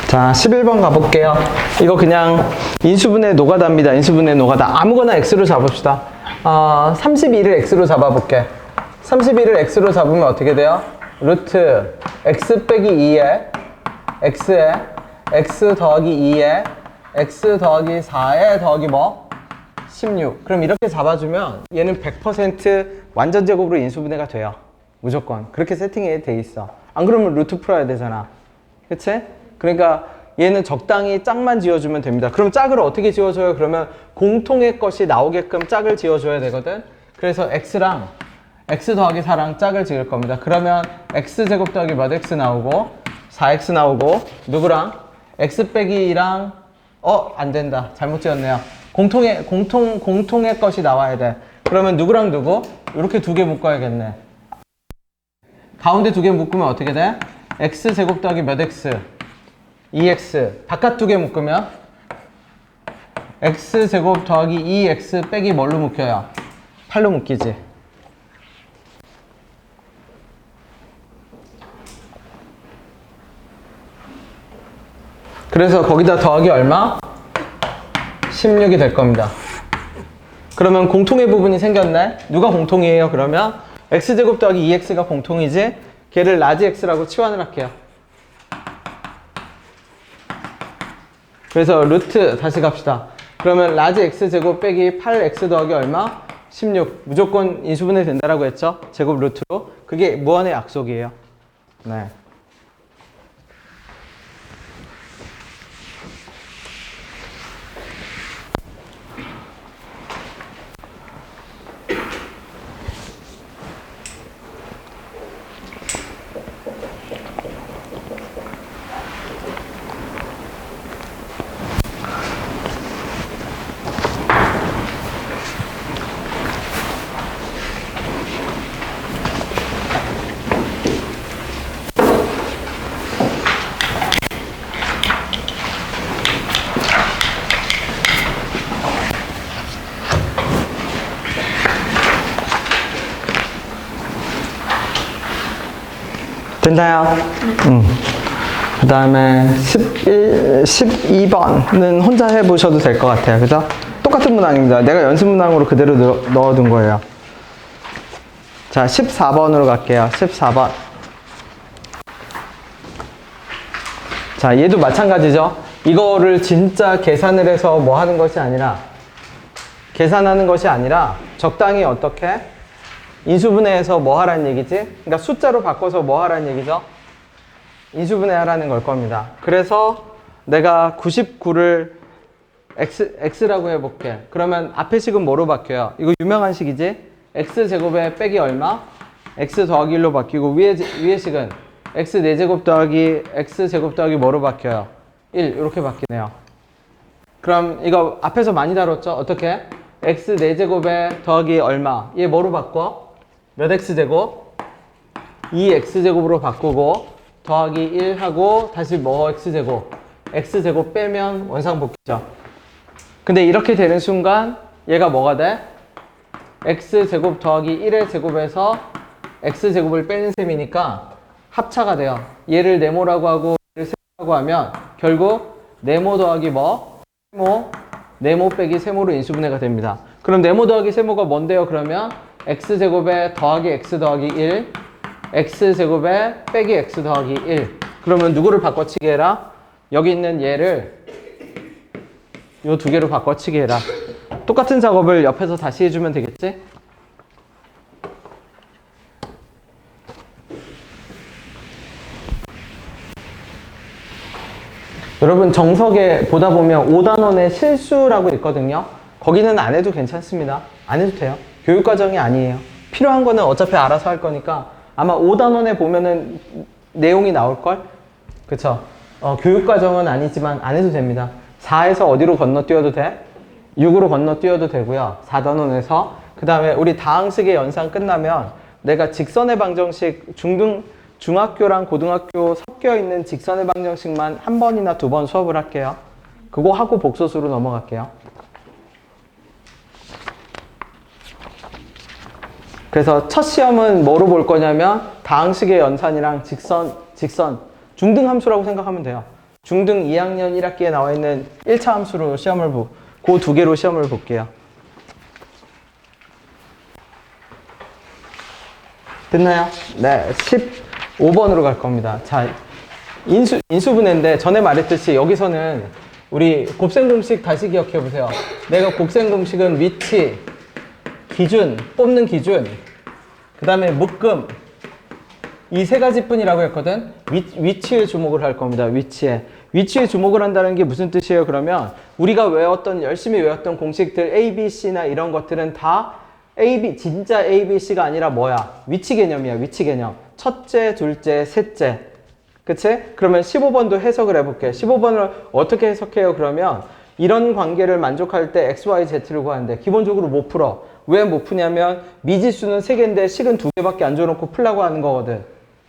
자, 11번 가볼게요. 이거 그냥 인수분해 노가다입니다. 인수분해 노가다. 아무거나 x로 잡읍시다. 32를 x로 잡아볼게. 32를 x로 잡으면 어떻게 돼요? 루트 x 빼기 2에 x에 x 더하기 2에 x 더하기 4에 더하기 뭐? 16. 그럼 이렇게 잡아주면 얘는 100% 완전 제곱으로 인수분해가 돼요. 무조건. 그렇게 세팅이 돼 있어. 안 그러면 루트 풀어야 되잖아. 그치? 그러니까 얘는 적당히 짝만 지어주면 됩니다. 그럼 짝을 어떻게 지어줘요? 그러면 공통의 것이 나오게끔 짝을 지어줘야 되거든. 그래서 x랑 x 더하기 4랑 짝을 지을 겁니다. 그러면 x제곱 더하기 몇 x 나오고 4x 나오고 누구랑? x 빼기 2랑 안 된다. 잘못 지었네요. 공통의 것이 나와야 돼. 그러면 누구랑 누구? 이렇게 두 개 묶어야겠네. 가운데 두 개 묶으면 어떻게 돼? x제곱 더하기 몇 x? 2x. 바깥 두 개 묶으면 x제곱 더하기 2x 빼기 뭘로 묶여요? 8로 묶이지. 그래서 거기다 더하기 얼마? 16이 될 겁니다. 그러면 공통의 부분이 생겼네? 누가 공통이에요? 그러면 x제곱 더하기 2x가 공통이지? 걔를 라지 x라고 치환을 할게요. 그래서 루트 다시 갑시다. 그러면 라지 x제곱 빼기 8x 더하기 얼마? 16. 무조건 인수분해 된다라고 했죠? 제곱 루트로. 그게 무한의 약속이에요. 네. 됐나요? 그 다음에 12번은 혼자 해보셔도 될 것 같아요. 그죠? 똑같은 문항입니다. 내가 연습 문항으로 그대로 넣어둔 거예요. 자, 14번으로 갈게요. 14번. 자, 얘도 마찬가지죠? 이거를 진짜 계산을 해서 뭐 하는 것이 아니라, 계산하는 것이 아니라, 적당히 어떻게? 인수분해해서 뭐 하라는 얘기지? 그러니까 숫자로 바꿔서 뭐 하라는 얘기죠? 인수분해 하라는 걸 겁니다. 그래서 내가 99를 x라고 해볼게. 그러면 앞에 식은 뭐로 바뀌어요? 이거 유명한 식이지? x제곱에 빼기 얼마? x 더하기 1로 바뀌고 위에 식은 x 4제곱 더하기 x제곱 더하기 뭐로 바뀌어요? 1 이렇게 바뀌네요. 그럼 이거 앞에서 많이 다뤘죠? 어떻게? x 4제곱에 더하기 얼마? 얘 뭐로 바꿔? 몇 x제곱? 2x제곱으로 바꾸고 더하기 1 하고 다시 뭐 x제곱? x제곱 빼면 원상복귀죠. 근데 이렇게 되는 순간 얘가 뭐가 돼? x제곱 더하기 1의 제곱에서 x제곱을 빼는 셈이니까 합차가 돼요. 얘를 네모라고 하고 얘를 세모라고 하면 결국 네모 더하기 뭐? 세모, 네모 빼기 세모로 인수분해가 됩니다. 그럼 네모 더하기 세모가 뭔데요? 그러면 x제곱에 더하기 x 더하기 1, x제곱에 빼기 x 더하기 1. 그러면 누구를 바꿔치기 해라? 여기 있는 얘를 요 두 개로 바꿔치기 해라. 똑같은 작업을 옆에서 다시 해주면 되겠지? 여러분 정석에 보다 보면 5단원의 실수라고 있거든요. 거기는 안 해도 괜찮습니다. 안 해도 돼요. 교육과정이 아니에요. 필요한 거는 어차피 알아서 할 거니까 아마 5단원에 보면은 내용이 나올걸? 그쵸? 교육과정은 아니지만 안 해도 됩니다. 4에서 어디로 건너뛰어도 돼? 6으로 건너뛰어도 되고요. 4단원에서. 그 다음에 우리 다항식의 연산 끝나면 내가 직선의 방정식 중학교랑 고등학교 섞여 있는 직선의 방정식만 한 번이나 두 번 수업을 할게요. 그거 하고 복소수로 넘어갈게요. 그래서 첫 시험은 뭐로 볼 거냐면 다항식의 연산이랑 직선 중등함수라고 생각하면 돼요. 중등 2학년 1학기에 나와 있는 1차 함수로 시험을 그 두 개로 시험을 볼게요. 됐나요? 네, 15번으로 갈 겁니다. 자, 인수분해인데 전에 말했듯이 여기서는 우리 곱셈 공식 다시 기억해 보세요. 내가 곱셈 공식은 위치, 기준, 뽑는 기준, 그 다음에 묶음, 이 세 가지뿐이라고 했거든. 위치에 주목을 할 겁니다. 위치에 주목을 한다는 게 무슨 뜻이에요? 그러면 우리가 열심히 외웠던 공식들 A, B, C나 이런 것들은 다 진짜 A, B, C가 아니라 뭐야? 위치 개념이야. 위치 개념. 첫째, 둘째, 셋째. 그치? 그러면 15번도 해석을 해볼게. 15번을 어떻게 해석해요? 그러면 이런 관계를 만족할 때 X, Y, Z를 구하는데 기본적으로 못 풀어. 왜 못 푸냐면 미지수는 3개인데 식은 2개밖에 안 줘놓고 풀라고 하는 거거든.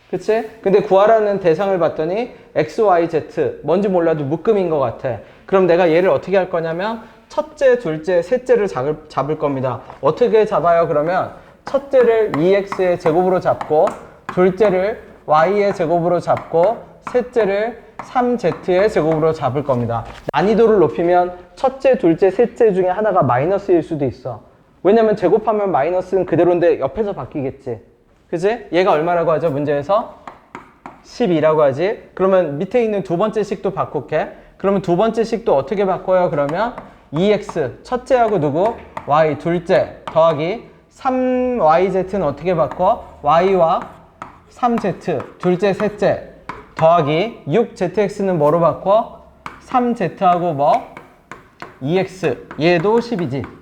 그치? 근데 구하라는 대상을 봤더니 X, Y, Z 뭔지 몰라도 묶음인 것 같아. 그럼 내가 얘를 어떻게 할 거냐면 첫째, 둘째, 셋째를 잡을 겁니다. 어떻게 잡아요? 그러면 첫째를 2x의 제곱으로 잡고 둘째를 y의 제곱으로 잡고 셋째를 3z의 제곱으로 잡을 겁니다. 난이도를 높이면 첫째, 둘째, 셋째 중에 하나가 마이너스일 수도 있어. 왜냐면 제곱하면 마이너스는 그대로인데 옆에서 바뀌겠지. 그치? 얘가 얼마라고 하죠? 문제에서 12라고 하지. 그러면 밑에 있는 두 번째 식도 바꿀게. 그러면 두 번째 식도 어떻게 바꿔요? 그러면 2x 첫째하고 누구? y 둘째 더하기 3yz는 어떻게 바꿔? y와 3z 둘째 셋째 더하기 6zx는 뭐로 바꿔? 3z하고 뭐? 2x 얘도 10이지.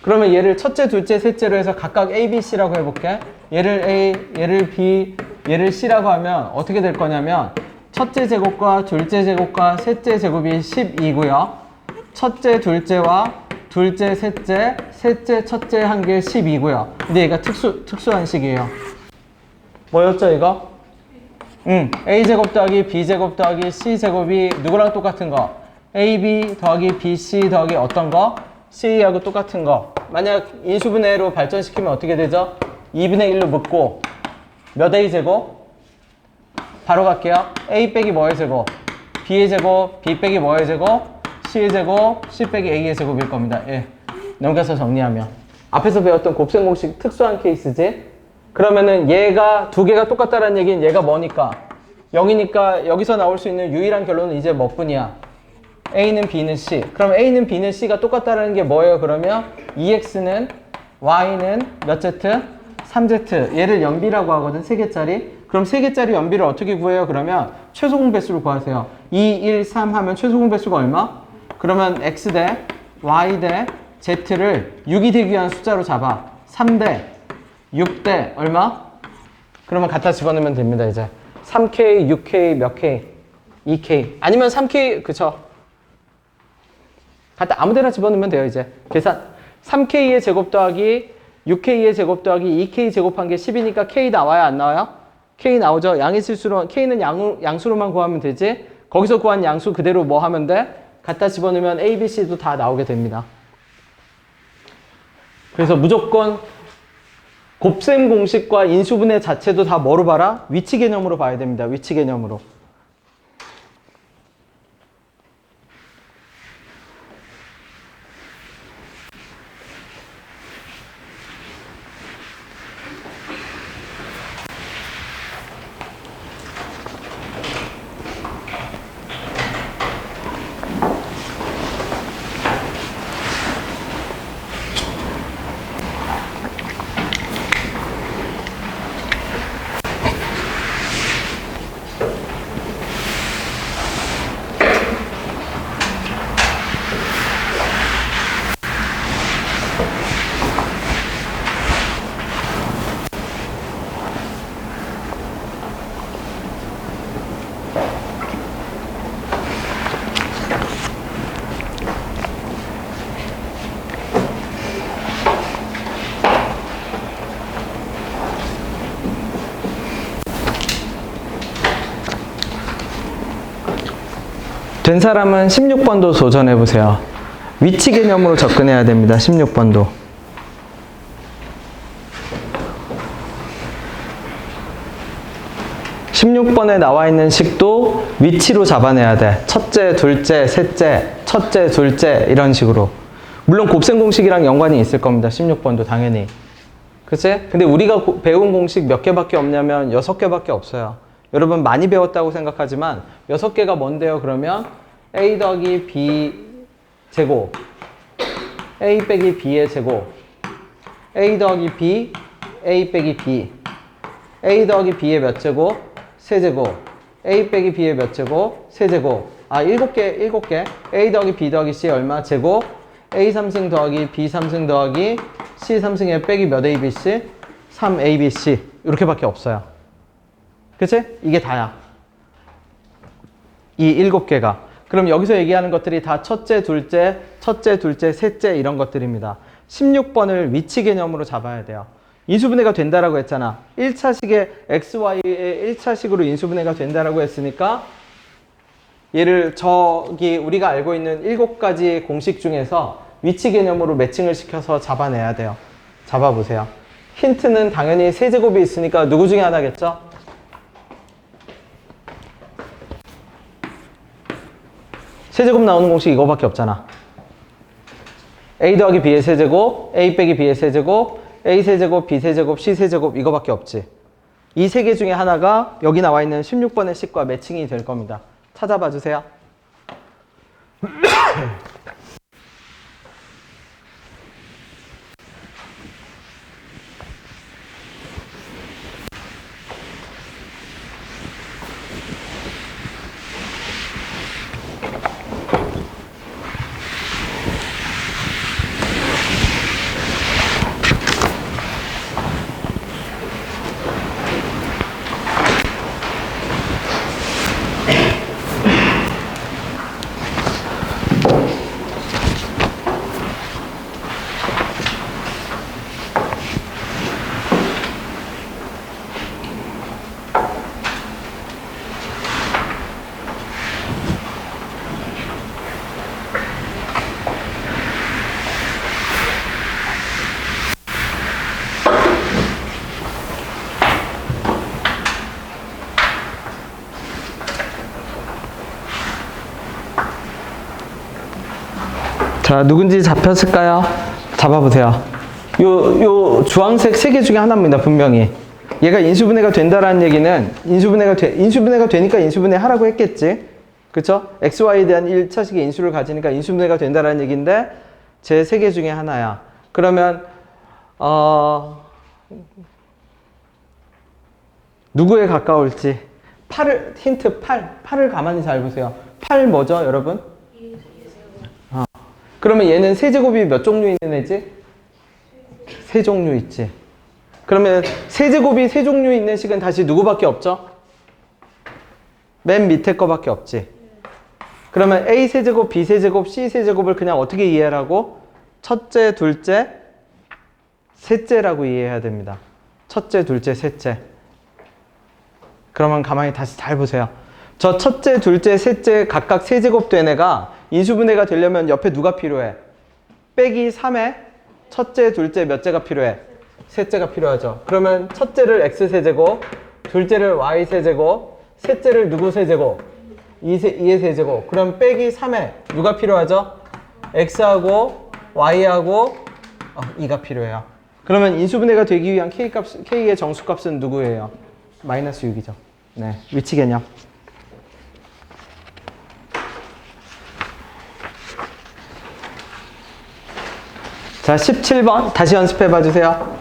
그러면 얘를 첫째 둘째 셋째로 해서 각각 a, b, c라고 해볼게. 얘를 a, 얘를 b, 얘를 c라고 하면 어떻게 될 거냐면 첫째 제곱과 둘째 제곱과 셋째 제곱이 10이고요. 첫째 둘째와 둘째 셋째, 셋째 첫째 한 개 10이고요. 근데 얘가 특수한 식이에요. 뭐였죠 이거? a제곱 더하기 b제곱 더하기 c제곱이 누구랑 똑같은 거? ab 더하기 bc 더하기 어떤 거? c하고 똑같은 거. 만약 인수분해로 발전시키면 어떻게 되죠? 2분의 1로 묶고 몇 a제곱? 바로 갈게요. a 빼기 뭐의 제곱? b의 제곱, b 빼기 뭐의 제곱? c의 제곱, c 빼기 a의 제곱일 겁니다. 예. 넘겨서 정리하면 앞에서 배웠던 곱셈 공식 특수한 케이스지? 그러면은 얘가 두 개가 똑같다는 얘기는 얘가 뭐니까? 0이니까 여기서 나올 수 있는 유일한 결론은 이제 뭐뿐이야? a는 b는 c. 그럼 a는 b는 c가 똑같다는 게 뭐예요? 그러면 2x는 y는 몇 z? 3z. 얘를 연비라고 하거든. 3개짜리. 그럼 3개짜리 연비를 어떻게 구해요? 그러면 최소 공배수를 구하세요. 2, 1, 3 하면 최소 공배수가 얼마? 그러면 x 대 y 대 z를 6이 되기 위한 숫자로 잡아. 3대 6대 얼마? 그러면 갖다 집어넣으면 됩니다. 이제 3k, 6k, 몇 k? 2k. 아니면 3k, 그쵸? 갖다 아무데나 집어넣으면 돼요. 이제 계산. 3k의 제곱 더하기 6k의 제곱 더하기 2k 제곱한 게 10이니까 k 나와요? 안 나와요? k 나오죠? 양의 실수로 k는 양수로만 구하면 되지. 거기서 구한 양수 그대로 뭐 하면 돼? 갖다 집어넣으면 a, b, c도 다 나오게 됩니다. 그래서 무조건 곱셈 공식과 인수분해 자체도 다 뭐로 봐라? 위치 개념으로 봐야 됩니다. 위치 개념으로. 된 사람은 16번도 도전해보세요. 위치 개념으로 접근해야 됩니다. 16번도. (16번에) 나와 있는 식도 위치로 잡아내야 돼. 첫째, 둘째, 셋째, 첫째, 둘째 이런 식으로. 물론 곱셈 공식이랑 연관이 있을 겁니다. 16번도 당연히. 그치? 근데 우리가 배운 공식 몇 개밖에 없냐면 6개밖에 없어요. 여러분 많이 배웠다고 생각하지만 6개가 뭔데요? 그러면 a 더하기 b 제곱, a 빼기 b의 제곱, a 더하기 b, a 빼기 b, a 더하기 b의 몇 제곱? 세제곱, a 빼기 b의 몇 제곱? 세제곱. 아, 7개. a 더하기 b 더하기 c 얼마? 제곱, a 3승 더하기 b 3승 더하기 c 3승의 빼기 몇 abc? 3abc. 이렇게밖에 없어요. 그치? 이게 다야. 이 7개가. 그럼 여기서 얘기하는 것들이 다 첫째, 둘째, 셋째 이런 것들입니다. 16번을 위치 개념으로 잡아야 돼요. 인수분해가 된다라고 했잖아. 1차식의 xy의 1차식으로 인수분해가 된다라고 했으니까 얘를 저기 우리가 알고 있는 7가지 공식 중에서 위치 개념으로 매칭을 시켜서 잡아내야 돼요. 잡아보세요. 힌트는 당연히 세제곱이 있으니까 누구 중에 하나겠죠? 세제곱 나오는 공식 이거밖에 없잖아. a 더하기 b의 세제곱, a 빼기 b의 세제곱, a 세제곱, b 세제곱, c 세제곱 이거밖에 없지. 이 세 개 중에 하나가 여기 나와 있는 16번의 식과 매칭이 될 겁니다. 찾아봐 주세요. 자, 누군지 잡혔을까요? 잡아보세요. 요 주황색 3개 중에 하나입니다, 분명히. 얘가 인수분해가 된다라는 얘기는 인수분해가 되니까 인수분해 하라고 했겠지. 그쵸? XY에 대한 1차식의 인수를 가지니까 인수분해가 된다라는 얘기인데 제 3개 중에 하나야. 그러면 누구에 가까울지 힌트 8을 가만히 잘 보세요. 8 뭐죠, 여러분? 그러면 얘는 세제곱이 몇 종류 있는 애지? 세 종류 있지. 그러면 세제곱이 세 종류 있는 식은 다시 누구밖에 없죠? 맨 밑에 거밖에 없지. 그러면 A 세제곱, B 세제곱, C 세제곱을 그냥 어떻게 이해하라고? 첫째, 둘째, 셋째라고 이해해야 됩니다. 첫째, 둘째, 셋째. 그러면 가만히 다시 잘 보세요. 저 첫째, 둘째, 셋째 각각 세제곱 된 애가 인수분해가 되려면 옆에 누가 필요해? 빼기 3에 첫째, 둘째 몇 제가 필요해? 셋째가 필요하죠. 그러면 첫째를 x세제곱, 둘째를 y세제곱, 셋째를 누구 세제곱? 2의 세제곱. 그럼 빼기 3에 누가 필요하죠? x하고 y하고 2가 필요해요. 그러면 인수분해가 되기 위한 k의 정수값은 누구예요? 마이너스 6이죠. 네, 위치 개념. 자, 17번 다시 연습해 봐주세요.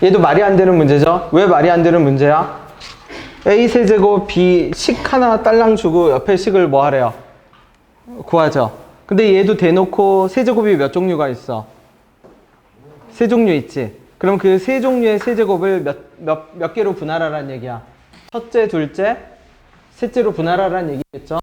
얘도 말이 안 되는 문제죠. 왜 말이 안 되는 문제야? A 세제곱 B 식 하나 딸랑 주고 옆에 식을 뭐 하래요? 구하죠. 근데 얘도 대놓고 세제곱이 몇 종류가 있어? 세 종류 있지. 그럼 그 세 종류의 세제곱을 몇 개로 분할하라는 얘기야? 첫째, 둘째, 셋째로 분할하라는 얘기겠죠?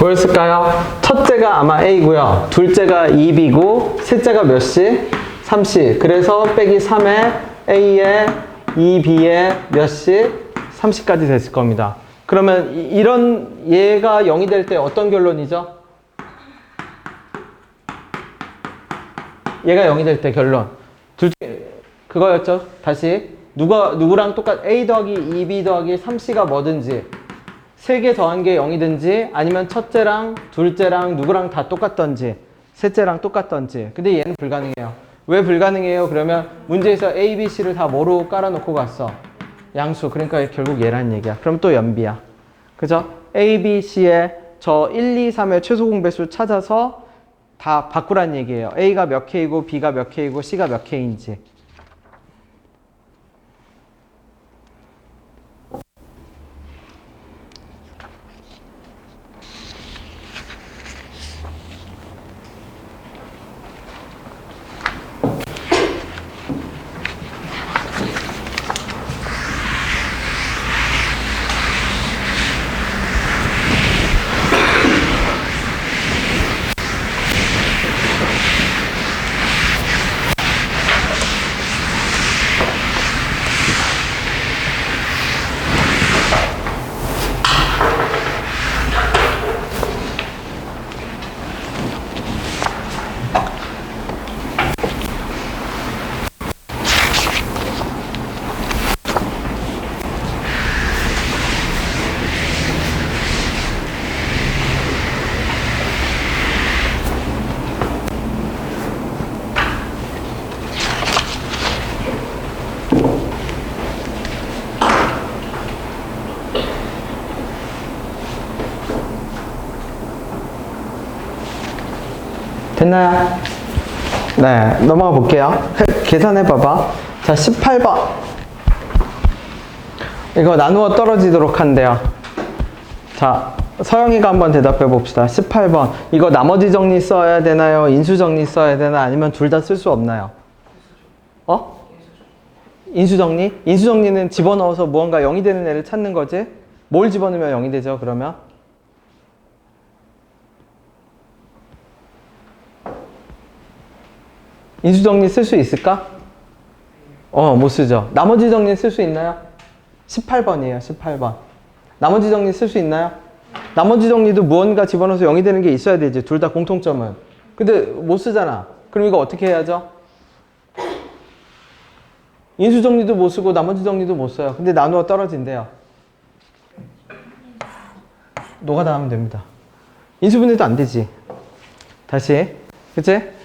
보였을까요? 첫째가 아마 A고요. 둘째가 2B고 셋째가 몇 시? 3시. 그래서 빼기 3에 A에 2B에 몇 시? 3시까지 됐을 겁니다. 그러면 이런 얘가 0이 될 때 어떤 결론이죠? 얘가 0이 될 때 결론. 그거였죠? 다시. 누구랑 A 더하기 2B 더하기 3C가 뭐든지 3개 더한 게 0이든지 아니면 첫째랑 둘째랑 누구랑 다 똑같던지 셋째랑 똑같던지. 근데 얘는 불가능해요. 왜 불가능해요? 그러면 문제에서 A, B, C를 다 뭐로 깔아놓고 갔어? 양수. 그러니까 결국 얘란 얘기야. 그럼 또 연비야. 그죠? A, B, C의 저 1, 2, 3의 최소 공배수 찾아서 다 바꾸란 얘기예요. A가 몇 K이고 B가 몇 K이고 C가 몇 K인지. 됐나요? 네, 넘어가 볼게요. 계산해 봐봐. 자, 18번. 이거 나누어 떨어지도록 한대요. 자, 서영이가 한번 대답해 봅시다. 18번. 이거 나머지 정리 써야 되나요? 인수 정리 써야 되나? 아니면 둘 다 쓸 수 없나요? 어? 인수 정리? 인수 정리는 집어넣어서 무언가 0이 되는 애를 찾는 거지? 뭘 집어넣으면 0이 되죠, 그러면? 인수정리 쓸 수 있을까? 못 쓰죠. 나머지 정리 쓸 수 있나요? 18번이에요, 18번. 나머지 정리 쓸 수 있나요? 나머지 정리도 무언가 집어넣어서 0이 되는 게 있어야 되지. 둘 다 공통점은. 근데 못 쓰잖아. 그럼 이거 어떻게 해야죠? 인수정리도 못 쓰고 나머지 정리도 못 써요. 근데 나누어 떨어진대요. 노가다 하면 됩니다. 인수분해도 안 되지. 다시. 그치?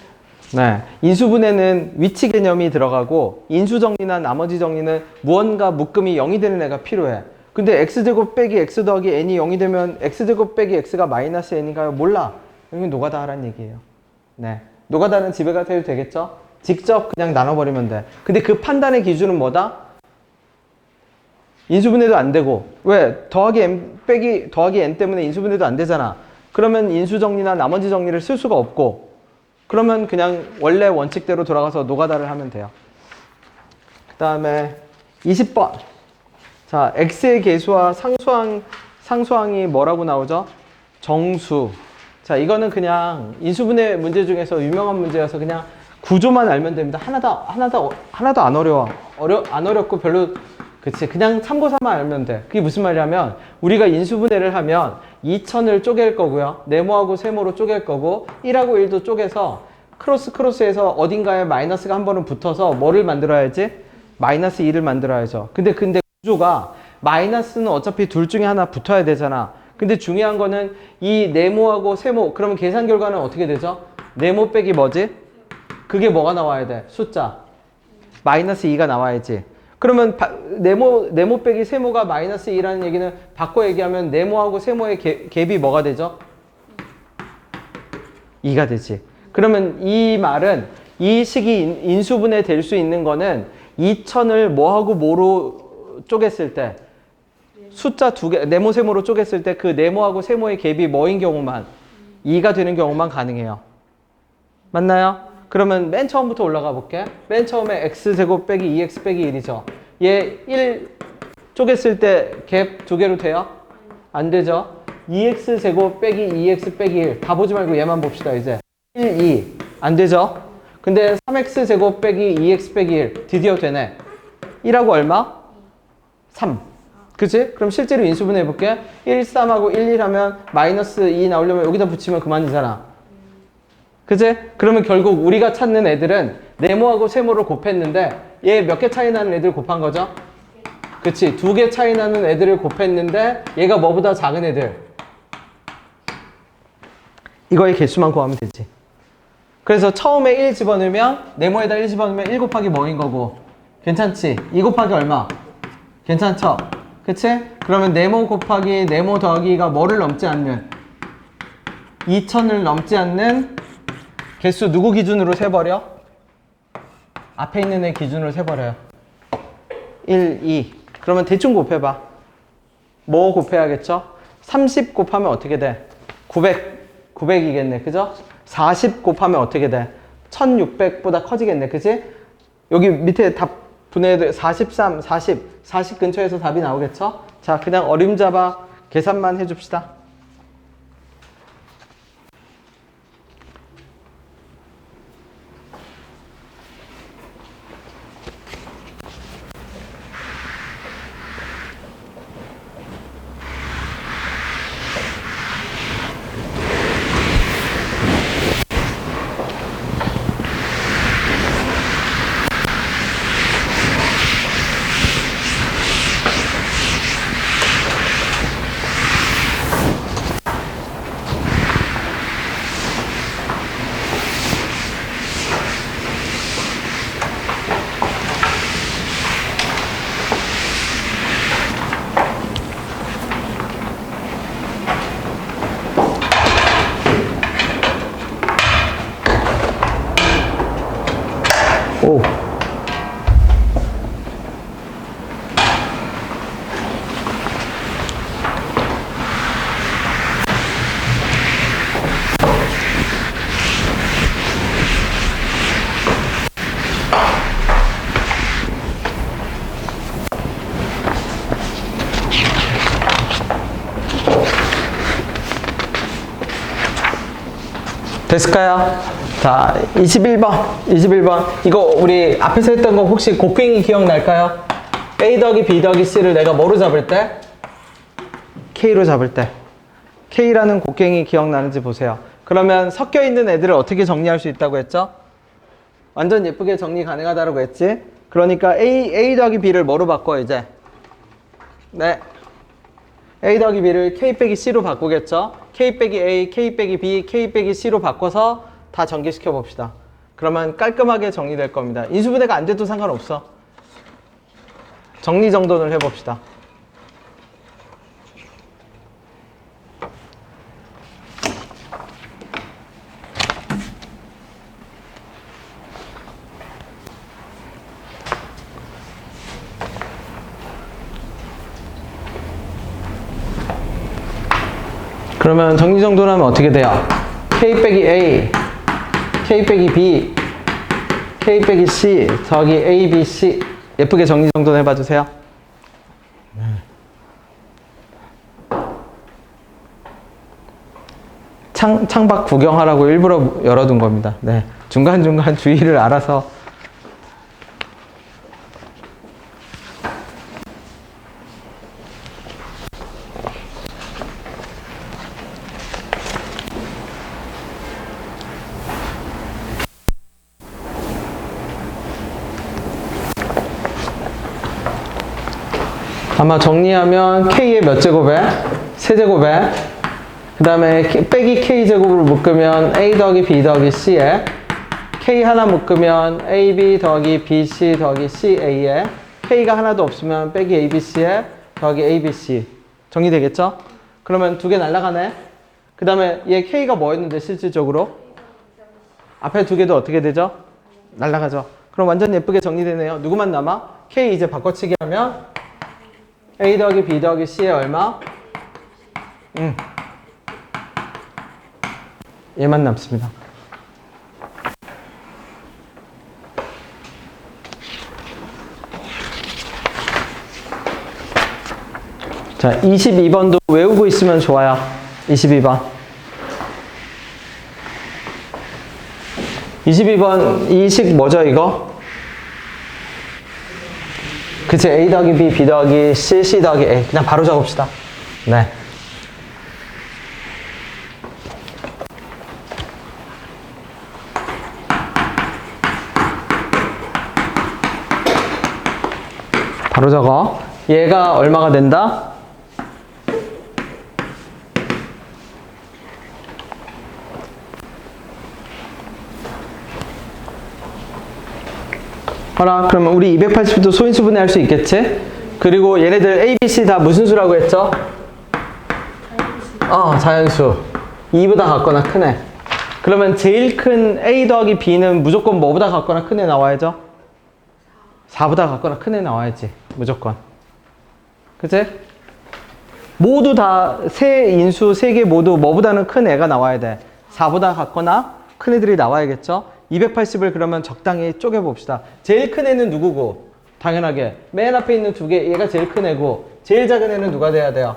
네, 인수분해는 위치 개념이 들어가고 인수정리나 나머지 정리는 무언가 묶음이 0이 되는 애가 필요해. 근데 x제곱 빼기 x 더하기 n이 0이 되면 x제곱 빼기 x가 마이너스 n인가요? 몰라. 여기 노가다 하란 얘기예요. 네, 노가다는 집에 가서 해도 되겠죠? 직접 그냥 나눠버리면 돼. 근데 그 판단의 기준은 뭐다? 인수분해도 안 되고. 왜? 더하기 n 때문에 인수분해도 안 되잖아. 그러면 인수정리나 나머지 정리를 쓸 수가 없고, 그러면 그냥 원래 원칙대로 돌아가서 노가다를 하면 돼요. 그 다음에 20번. 자, x의 계수와 상수항이 뭐라고 나오죠? 정수. 자, 이거는 그냥 인수분해 문제 중에서 유명한 문제여서 그냥 구조만 알면 됩니다. 하나도 안 어려워. 안 어렵고 별로, 그치. 그냥 참고 삼아 알면 돼. 그게 무슨 말이냐면, 우리가 인수분해를 하면 2000을 쪼갤 거고요. 네모하고 세모로 쪼갤 거고, 1하고 1도 쪼개서 크로스에서 어딘가에 마이너스가 한 번은 붙어서 뭐를 만들어야지? 마이너스 2를 만들어야죠. 근데 구조가 마이너스는 어차피 둘 중에 하나 붙어야 되잖아. 근데 중요한 거는 이 네모하고 세모, 그러면 계산 결과는 어떻게 되죠? 네모 빼기 뭐지? 그게 뭐가 나와야 돼? 숫자. 마이너스 2가 나와야지. 그러면 네모 빼기 세모가 마이너스 2라는 얘기는 바꿔 얘기하면 네모하고 세모의 갭이 뭐가 되죠? 2가 되지. 그러면 이 말은 이 식이 인수분해 될 수 있는 거는 2000을 뭐하고 뭐로 쪼갰을 때 숫자 두 개, 네모 세모로 쪼갰을 때 그 네모하고 세모의 갭이 뭐인 경우만 2가 되는 경우만 가능해요. 맞나요? 그러면 맨 처음부터 올라가 볼게. 맨 처음에 x제곱 빼기 2x 빼기 1이죠. 얘 1 쪼갰을 때 갭 두 개로 돼요? 안 되죠? 2x제곱 빼기 2x 빼기 1. 다 보지 말고 얘만 봅시다, 이제. 1, 2. 안 되죠? 근데 3x제곱 빼기 2x 빼기 1. 드디어 되네. 1하고 얼마? 3. 그치? 그럼 실제로 인수분해 해볼게. 1, 3하고 1, 1 하면 마이너스 2 나오려면 여기다 붙이면 그만이잖아. 그치? 그러면 결국 우리가 찾는 애들은 네모하고 세모를 곱했는데 얘 몇 개 차이 나는 애들 곱한 거죠? 그치? 2개 차이 나는 애들을 곱했는데 얘가 뭐보다 작은 애들. 이거의 개수만 구하면 되지. 그래서 처음에 1 집어넣으면 네모에다 1 집어넣으면 1 곱하기 뭐인 거고. 괜찮지? 2 곱하기 얼마? 괜찮죠? 그치? 그러면 네모 곱하기 네모 더하기가 뭐를 넘지 않는 2000을 넘지 않는 개수 누구 기준으로 세버려? 앞에 있는 애 기준으로 세버려요. 1, 2. 그러면 대충 곱해봐. 뭐 곱해야겠죠? 30 곱하면 어떻게 돼? 900이겠네. 그죠? 40 곱하면 어떻게 돼? 1600보다 커지겠네. 그치? 여기 밑에 답 분해도 43, 40 근처에서 답이 나오겠죠? 자, 그냥 어림잡아 계산만 해줍시다. 오. 됐을까요? 자, 21번. 이거 우리 앞에서 했던 거 혹시 곱셈이 기억날까요? A 더하기 B 더하기 C를 내가 뭐로 잡을 때? K로 잡을 때. K라는 곱셈이 기억나는지 보세요. 그러면 섞여 있는 애들을 어떻게 정리할 수 있다고 했죠? 완전 예쁘게 정리 가능하다고 했지? 그러니까 A 더하기 B를 뭐로 바꿔, 이제? 네. A 더하기 B를 K 빼기 C로 바꾸겠죠? K 빼기 A, K 빼기 B, K 빼기 C로 바꿔서 다 전개시켜 봅시다. 그러면 깔끔하게 정리될 겁니다. 인수분해가 안 돼도 상관없어. 정리정돈을 해봅시다. 그러면 정리정돈하면 어떻게 돼요? K 빼기 A, K 빼기 B, K 빼기 C 더하기 A, B, C. 예쁘게 정리정돈 해봐 주세요. 창밖 구경하라고 일부러 열어둔 겁니다. 네. 중간중간 주의를 알아서. 아마 정리하면 K의 몇 제곱에? 세제곱에. 그 다음에 빼기 K제곱으로 묶으면 A 더하기 B 더하기 C에 K 하나 묶으면 AB 더하기 BC 더하기 CA에 K가 하나도 없으면 빼기 ABC에 더하기 ABC. 정리되겠죠? 그러면 두 개 날라가네. 그 다음에 얘 K가 뭐였는데 실질적으로? 앞에 두 개도 어떻게 되죠? 날라가죠. 그럼 완전 예쁘게 정리되네요. 누구만 남아? K 이제 바꿔치기 하면 A 더하기 B 더하기 C에 얼마? 얘만 남습니다. 자, 22번도 외우고 있으면 좋아요. 22번. 22번 이 식 뭐죠 이거? 그치, A 더하기 B, B 더하기 C, C 더하기 A. 그냥 바로 적읍시다. 네. 바로 적어. 얘가 얼마가 된다? 봐라, 그러면 우리 280도 소인수분해 할 수 있겠지? 그리고 얘네들 A, B, C 다 무슨 수라고 했죠? 자연수. 2보다 같거나 큰 애. 그러면 제일 큰 A 더하기 B는 무조건 뭐보다 같거나 큰 애 나와야죠? 4보다 같거나 큰 애 나와야지. 무조건. 그치? 모두 다 세 인수 3개 모두 뭐보다는 큰 애가 나와야 돼. 4보다 같거나 큰 애들이 나와야겠죠? 280을 그러면 적당히 쪼개봅시다. 제일 큰 애는 누구고? 당연하게 맨 앞에 있는 2개, 얘가 제일 큰 애고 제일 작은 애는 누가 돼야 돼요?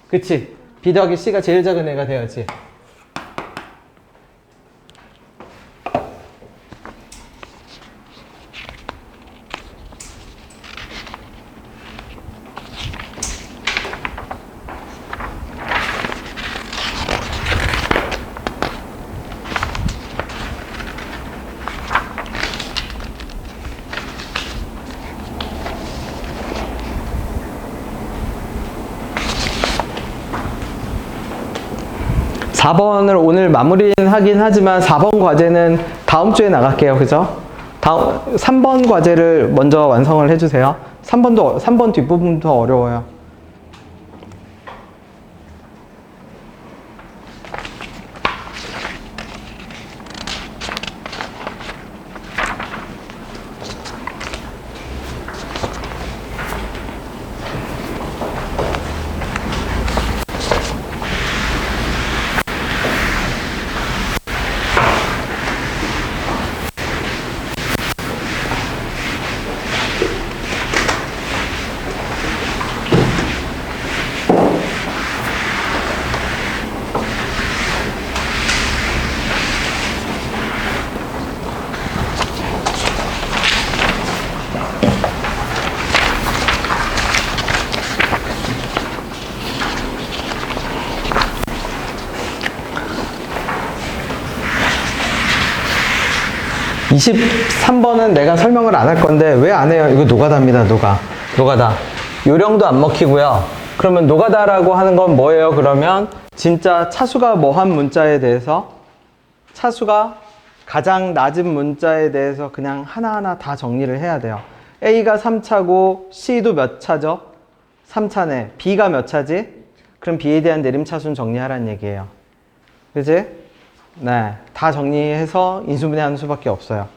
그치? B 더하기 C가 제일 작은 애가 돼야지. 사 4번을 오늘 마무리는 하긴 하지만 4번 과제는 다음 주에 나갈게요. 그죠? 3번 과제를 먼저 완성을 해주세요. 3번 뒷부분도 어려워요. (23번은) 내가 설명을 안 할 건데 왜 안 해요? 이거 노가다입니다. 노가다. 요령도 안 먹히고요. 그러면 노가다라고 하는 건 뭐예요? 그러면 진짜 차수가 뭐한 문자에 대해서, 차수가 가장 낮은 문자에 대해서 그냥 하나하나 다 정리를 해야 돼요. A가 3차고 C도 몇 차죠? 3차네. B가 몇 차지? 그럼 B에 대한 내림차수는 정리하라는 얘기예요. 그치? 네, 다 정리해서 인수분해하는 수밖에 없어요.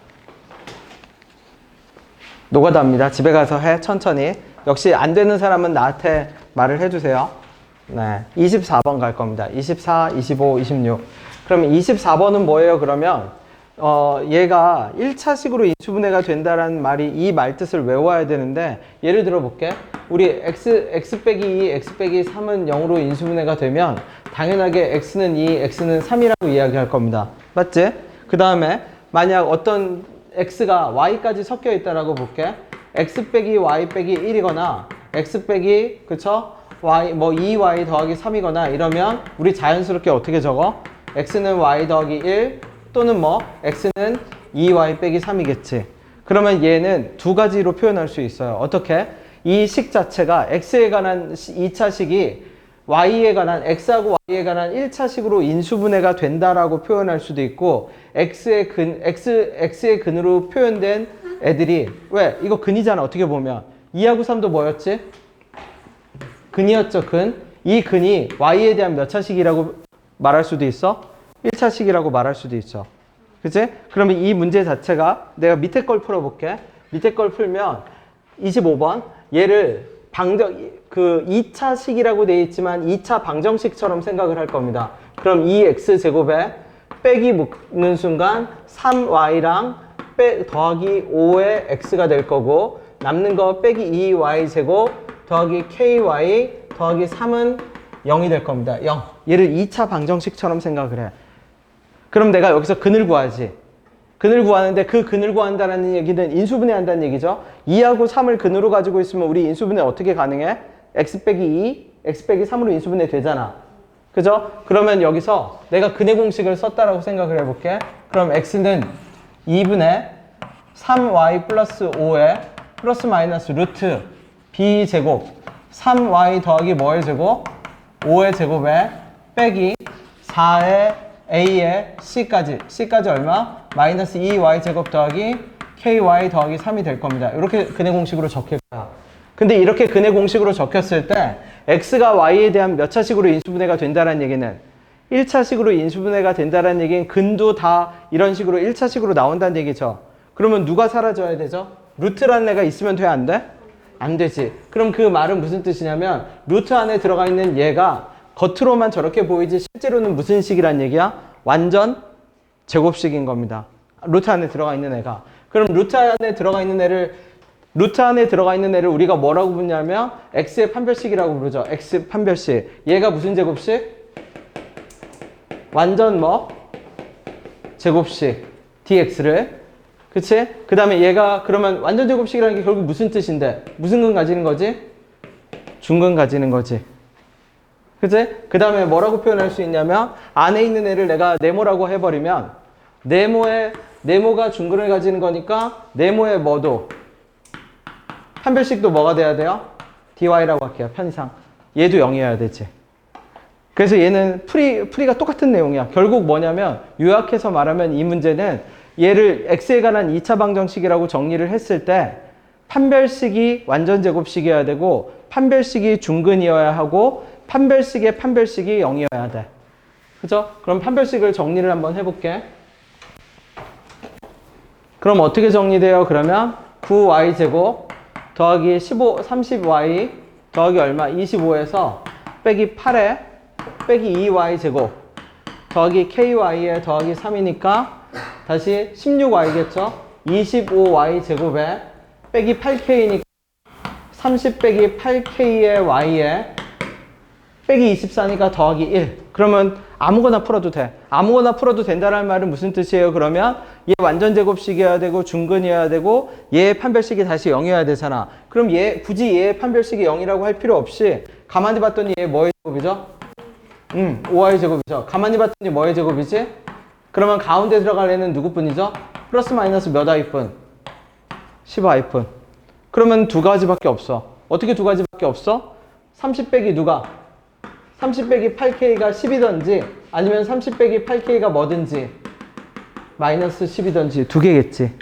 노가다입니다. 집에 가서 해, 천천히. 역시 안 되는 사람은 나한테 말을 해주세요. 네, 24번 갈 겁니다. 24, 25, 26. 그러면 24번은 뭐예요? 그러면 얘가 1차식으로 인수분해가 된다라는 말이 이 말뜻을 외워야 되는데, 예를 들어 볼게. 우리 x 빼기 2, x 빼기 3은 0으로 인수분해가 되면 당연하게 x는 2, x는 3이라고 이야기할 겁니다. 맞지? 그 다음에 만약 어떤 x가 y까지 섞여 있다라고 볼게. x 빼기 y 빼기 1이거나 x 빼기 그쵸? y 뭐 2y 더하기 3이거나 이러면 우리 자연스럽게 어떻게 적어? x는 y 더하기 1 또는 뭐 x는 2y 빼기 3이겠지. 그러면 얘는 두 가지로 표현할 수 있어요. 어떻게? 이 식 자체가 x에 관한 2차식이 y에 관한, x하고 y에 관한 1차식으로 인수분해가 된다라고 표현할 수도 있고, x의 근으로 표현된 애들이, 왜? 이거 근이잖아. 어떻게 보면 2하고 3도 뭐였지? 근이었죠. 이 근이 y에 대한 몇 차식이라고 말할 수도 있어? 1차식이라고 말할 수도 있죠. 그치? 그러면 이 문제 자체가, 내가 밑에 걸 풀어볼게. 밑에 걸 풀면 25번 얘를 2차식이라고 되어 있지만 2차 방정식처럼 생각을 할 겁니다. 그럼 2x제곱에 빼기 묶는 순간 3y랑 더하기 5의 x가 될 거고, 남는 거 빼기 2y제곱 더하기 ky 더하기 3은 0이 될 겁니다. 0. 얘를 2차 방정식처럼 생각을 해. 그럼 내가 여기서 근을 구하지. 근을 구하는데 그 근을 구한다는 얘기는 인수분해 한다는 얘기죠. 2하고 3을 근으로 가지고 있으면 우리 인수분해 어떻게 가능해? x 빼기 2, x 빼기 3으로 인수분해 되잖아. 그죠? 그러면 여기서 내가 근의 공식을 썼다라고 생각을 해볼게. 그럼 x는 2분의 3y 플러스 5에 플러스 마이너스 루트 b제곱 3y 더하기 뭐의 제곱? 5의 제곱에 빼기 4의 a의 c까지 얼마? 마이너스 2y 제곱 더하기 ky 더하기 3이 될 겁니다. 이렇게 근의 공식으로 적힐 거야. 근데 이렇게 근의 공식으로 적혔을 때 x가 y에 대한 몇 차식으로 인수분해가 된다는 얘기는 1차식으로 인수분해가 된다는 얘기는 근도 다 이런 식으로 1차식으로 나온다는 얘기죠. 그러면 누가 사라져야 되죠? 루트라는 애가 있으면 돼, 안 돼? 안 되지. 그럼 그 말은 무슨 뜻이냐면 루트 안에 들어가 있는 얘가 겉으로만 저렇게 보이지 실제로는 무슨 식이란 얘기야? 완전 제곱식인 겁니다. 루트 안에 들어가 있는 애가. 그럼 루트 안에 들어가 있는 애를 우리가 뭐라고 부르냐면 x의 판별식이라고 부르죠. x 판별식. 얘가 무슨 제곱식? 완전 뭐? 제곱식. dx를. 그치? 그 다음에 얘가 그러면 완전 제곱식이라는 게 결국 무슨 뜻인데? 무슨 근 가지는 거지? 중근 가지는 거지. 그치? 그 다음에 뭐라고 표현할 수 있냐면 안에 있는 애를 내가 네모라고 해버리면 네모가 중근을 가지는 거니까 네모의 뭐도 판별식도 뭐가 돼야 돼요? dy라고 할게요. 편의상. 얘도 0이어야 되지. 그래서 얘는 풀이가 똑같은 내용이야. 결국 뭐냐면 요약해서 말하면 이 문제는 얘를 x에 관한 2차 방정식이라고 정리를 했을 때 판별식이 완전 제곱식이어야 되고 판별식이 중근이어야 하고 판별식의 판별식이 0이어야 돼. 그죠? 그럼 판별식을 정리를 한번 해볼게. 그럼 어떻게 정리돼요? 그러면 9y제곱 더하기 30y 더하기 얼마? 25에서 빼기 8에 빼기 2y제곱 더하기 ky에 더하기 3이니까 다시 16y겠죠? 25y제곱에 빼기 8k니까 30 빼기 8k의 y에 빼기 24니까 더하기 1. 그러면 아무거나 풀어도 돼. 아무거나 풀어도 된다는 말은 무슨 뜻이에요? 그러면 얘 완전 제곱식이어야 되고 중근이어야 되고 얘의 판별식이 다시 0이어야 되잖아. 그럼 굳이 얘의 판별식이 0이라고 할 필요 없이 가만히 봤더니 얘 뭐의 제곱이죠? 5y 제곱이죠. 가만히 봤더니 뭐의 제곱이지? 그러면 가운데 들어갈 애는 누구뿐이죠? 플러스 마이너스 몇 y뿐? 10y뿐. 그러면 두 가지밖에 없어. 어떻게 두 가지밖에 없어? 30 빼기 누가? 30 빼기 8k가 10이던지 아니면 30 빼기 8k가 뭐든지 마이너스 10이던지 두 개겠지.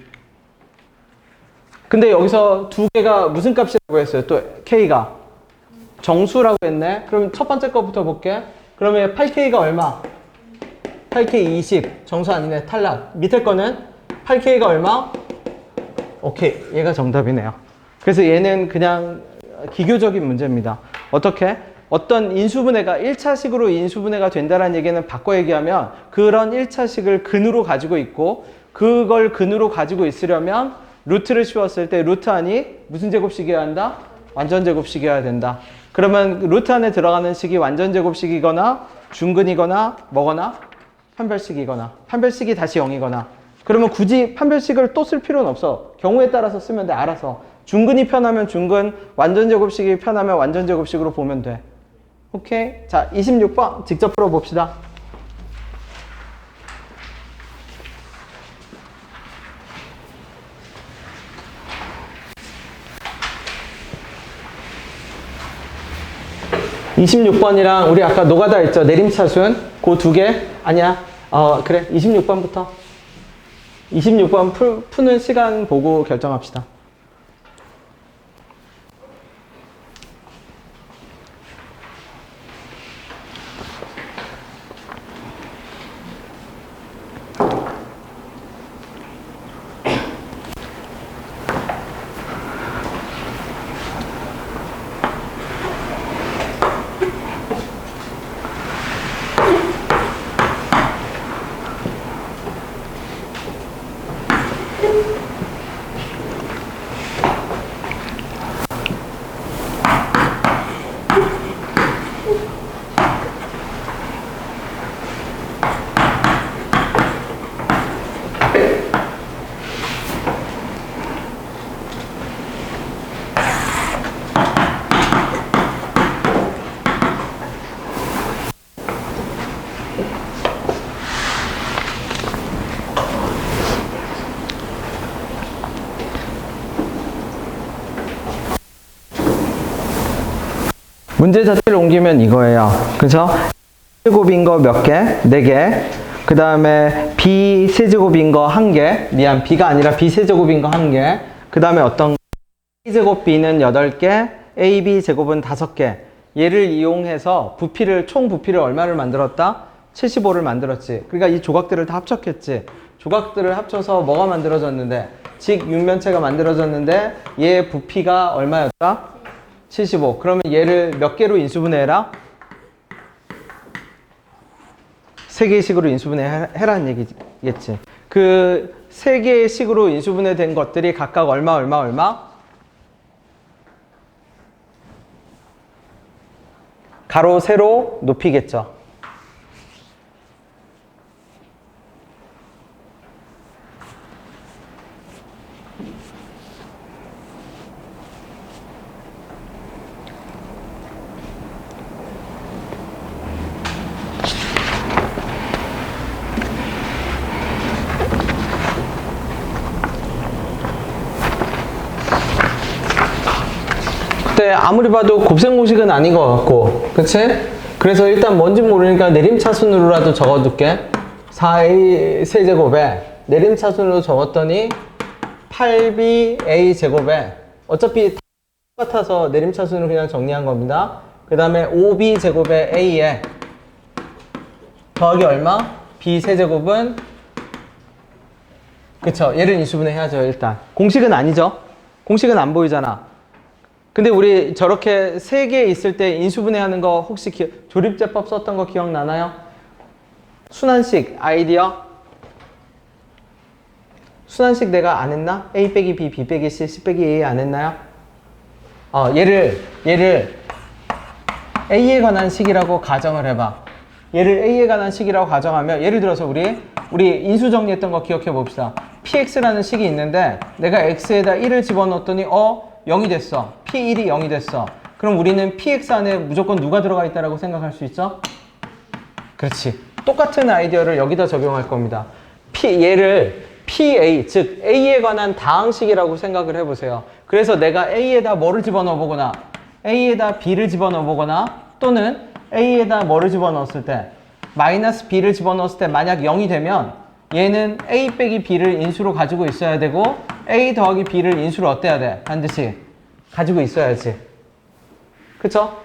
근데 여기서 두 개가 무슨 값이라고 했어요? 또 k가 정수라고 했네. 그럼 첫 번째 거부터 볼게. 그러면 8k가 얼마? 8k 20. 정수 아니네. 탈락. 밑에 거는 8k가 얼마? 오케이. 얘가 정답이네요. 그래서 얘는 그냥 기교적인 문제입니다. 어떻게? 어떤 인수분해가 1차식으로 인수분해가 된다는 얘기는 바꿔 얘기하면 그런 1차식을 근으로 가지고 있고 그걸 근으로 가지고 있으려면 루트를 씌웠을 때 루트 안이 무슨 제곱식이어야 한다? 완전 제곱식이어야 된다. 그러면 루트 안에 들어가는 식이 완전 제곱식이거나 중근이거나 뭐거나 판별식이거나 판별식이 다시 0이거나 그러면 굳이 판별식을 또 쓸 필요는 없어. 경우에 따라서 쓰면 돼. 알아서. 중근이 편하면 중근, 완전 제곱식이 편하면 완전 제곱식으로 보면 돼. 오케이. 자, 26번 직접 풀어봅시다. (26번이랑) 우리 아까 노가다 했죠? 내림차순 그 두 개? 아니야. 그래. 26번부터 26번 푸는 시간 보고 결정합시다. 문제 자체를 옮기면 이거예요. 그래서 세제곱인 거 몇 개? 4개. 그 다음에 b 세제곱인 거 1개. 미안, b가 아니라 b 세제곱인 거 1개. 그 다음에 어떤 a제곱 b는 8개, ab 제곱은 5개. 얘를 이용해서 총 부피를 얼마를 만들었다? 75를 만들었지. 그러니까 이 조각들을 다 합쳤겠지. 조각들을 합쳐서 뭐가 만들어졌는데, 직 육면체가 만들어졌는데 얘의 부피가 얼마였다? 75. 그러면 얘를 몇 개로 인수분해해라? 3개의 식으로 인수분해해라는 얘기겠지. 그 3개의 식으로 인수분해된 것들이 각각 얼마? 가로, 세로, 높이겠죠. 그때 아무리 봐도 곱셈 공식은 아닌 것 같고, 그치? 그래서 일단 뭔지 모르니까 내림차순으로라도 적어둘게. 4a 세제곱에 내림차순으로 적었더니 8ba 제곱에, 어차피 똑같아서 내림차순으로 그냥 정리한 겁니다. 그 다음에 5b 제곱에 a에 더하기 얼마? b 세제곱은, 그쵸? 얘를 인수분해 해야죠. 일단 공식은 아니죠. 공식은 안 보이잖아. 근데 우리 저렇게 3개 있을 때 인수분해 하는 거 혹시 조립제법 썼던 거 기억나나요? 순환식 아이디어? 순환식 내가 안 했나? A 빼기 B, B 빼기 C, C 빼기 A 안 했나요? 얘를 A에 관한 식이라고 가정을 해봐. 얘를 A에 관한 식이라고 가정하면, 예를 들어서 우리 인수 정리했던 거 기억해 봅시다. PX라는 식이 있는데 내가 X에다 1을 집어넣었더니 0이 됐어. P1이 0이 됐어. 그럼 우리는 PX 안에 무조건 누가 들어가 있다라고 생각할 수 있죠? 그렇지. 똑같은 아이디어를 여기다 적용할 겁니다. 얘를 PA, 즉 A에 관한 다항식이라고 생각을 해보세요. 그래서 내가 A에다 뭐를 집어넣어 보거나, A에다 B를 집어넣어 보거나, 또는 A에다 뭐를 집어넣었을 때, 마이너스 B를 집어넣었을 때 만약 0이 되면 얘는 A 빼기 B를 인수로 가지고 있어야 되고, A 더하기 B를 인수로 어때야 돼? 반드시 가지고 있어야지. 그쵸?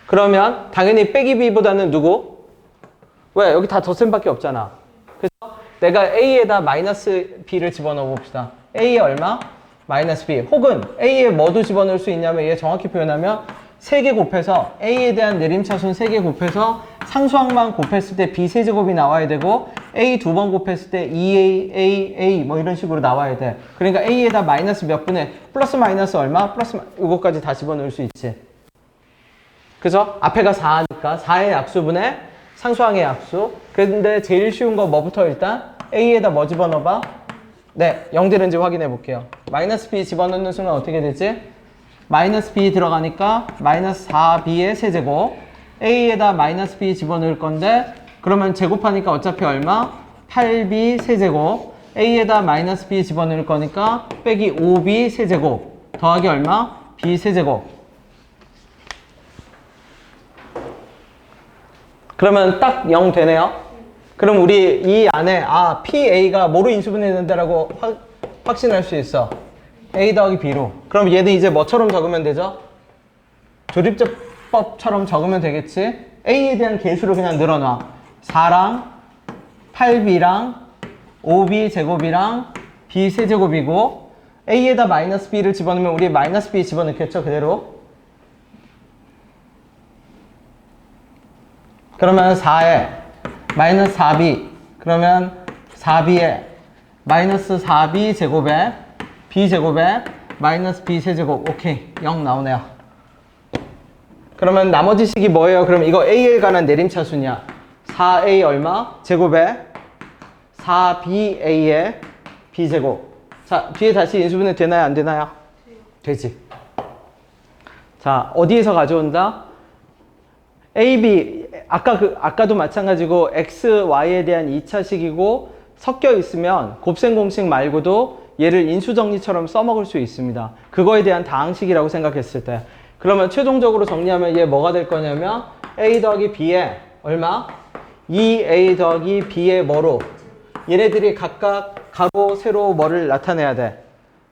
그러면 당연히 빼기 B보다는 누구? 왜? 여기 다 덧셈밖에 없잖아. 그래서 내가 A에다 마이너스 B를 집어넣어 봅시다. A에 얼마? 마이너스 B. 혹은 A에 뭐도 집어넣을 수 있냐면, 얘 정확히 표현하면 3개 곱해서 A에 대한 내림차순 3개 곱해서 상수항만 곱했을 때 B 세제곱이 나와야 되고, A 2번 곱했을 때 2A, 뭐 이런 식으로 나와야 돼. 그러니까 A에다 마이너스 몇 분의, 플러스 마이너스 얼마? 플러스 이거까지 다 집어넣을 수 있지. 그죠? 앞에가 4니까 4의 약수분의 상수항의 약수. 근데 제일 쉬운 거 뭐부터 일단? A에다 뭐 집어넣어봐? 네, 0 되는지 확인해 볼게요. 마이너스 B 집어넣는 순간 어떻게 되지? 마이너스 B 들어가니까 마이너스 4B의 세제곱. A에다 마이너스 B 집어넣을 건데, 그러면 제곱하니까 어차피 얼마? 8B 세제곱. A에다 마이너스 B 집어넣을 거니까 빼기 5B 세제곱. 더하기 얼마? B 세제곱. 그러면 딱 0 되네요. 그럼 우리 이 안에 PA가 뭐로 인수분해된다라고 확신할 수 있어? A 더하기 B로. 그럼 얘는 이제 뭐처럼 적으면 되죠? 조립제법처럼 적으면 되겠지? A에 대한 개수를 그냥 늘어놔. 4랑 8B랑 5B 제곱이랑 B 세제곱이고, A에다 마이너스 B를 집어넣으면 우리 마이너스 B 집어넣겠죠? 그대로. 그러면 4에 마이너스 4B, 그러면 4B에 마이너스 4B 제곱에 B 제곱에 마이너스 B 세제곱. 오케이, 0 나오네요. 그러면 나머지 식이 뭐예요? 그럼 이거 A에 관한 내림차순이야. 4A 얼마? 제곱에 4BA의 B제곱. 자, 뒤에 다시 인수분해 되나요? 안 되나요? 되지. 자, 어디에서 가져온다? AB, 아까도 마찬가지고 X, Y에 대한 2차식이고 섞여 있으면 곱셈 공식 말고도 얘를 인수정리처럼 써먹을 수 있습니다. 그거에 대한 다항식이라고 생각했을 때. 그러면 최종적으로 정리하면 얘 뭐가 될 거냐면 a 더하기 b에 얼마? 2a 더하기 b의 뭐로? 얘네들이 각각 가로, 세로 뭐를 나타내야 돼?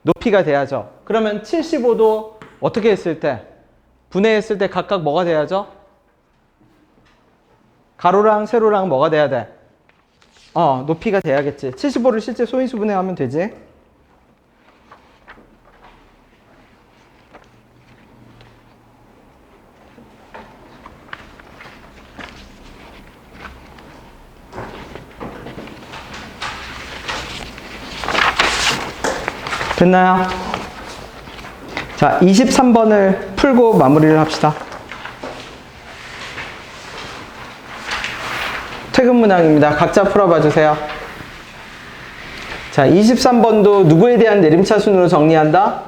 높이가 돼야죠. 그러면 75도 어떻게 했을 때? 분해했을 때 각각 뭐가 돼야죠? 가로랑 세로랑 뭐가 돼야 돼? 높이가 돼야겠지. 75를 실제 소인수 분해하면 되지. 됐나요? 자, 23번을 풀고 마무리를 합시다. 퇴근 문항입니다. 각자 풀어봐 주세요. 자, 23번도 누구에 대한 내림차순으로 정리한다?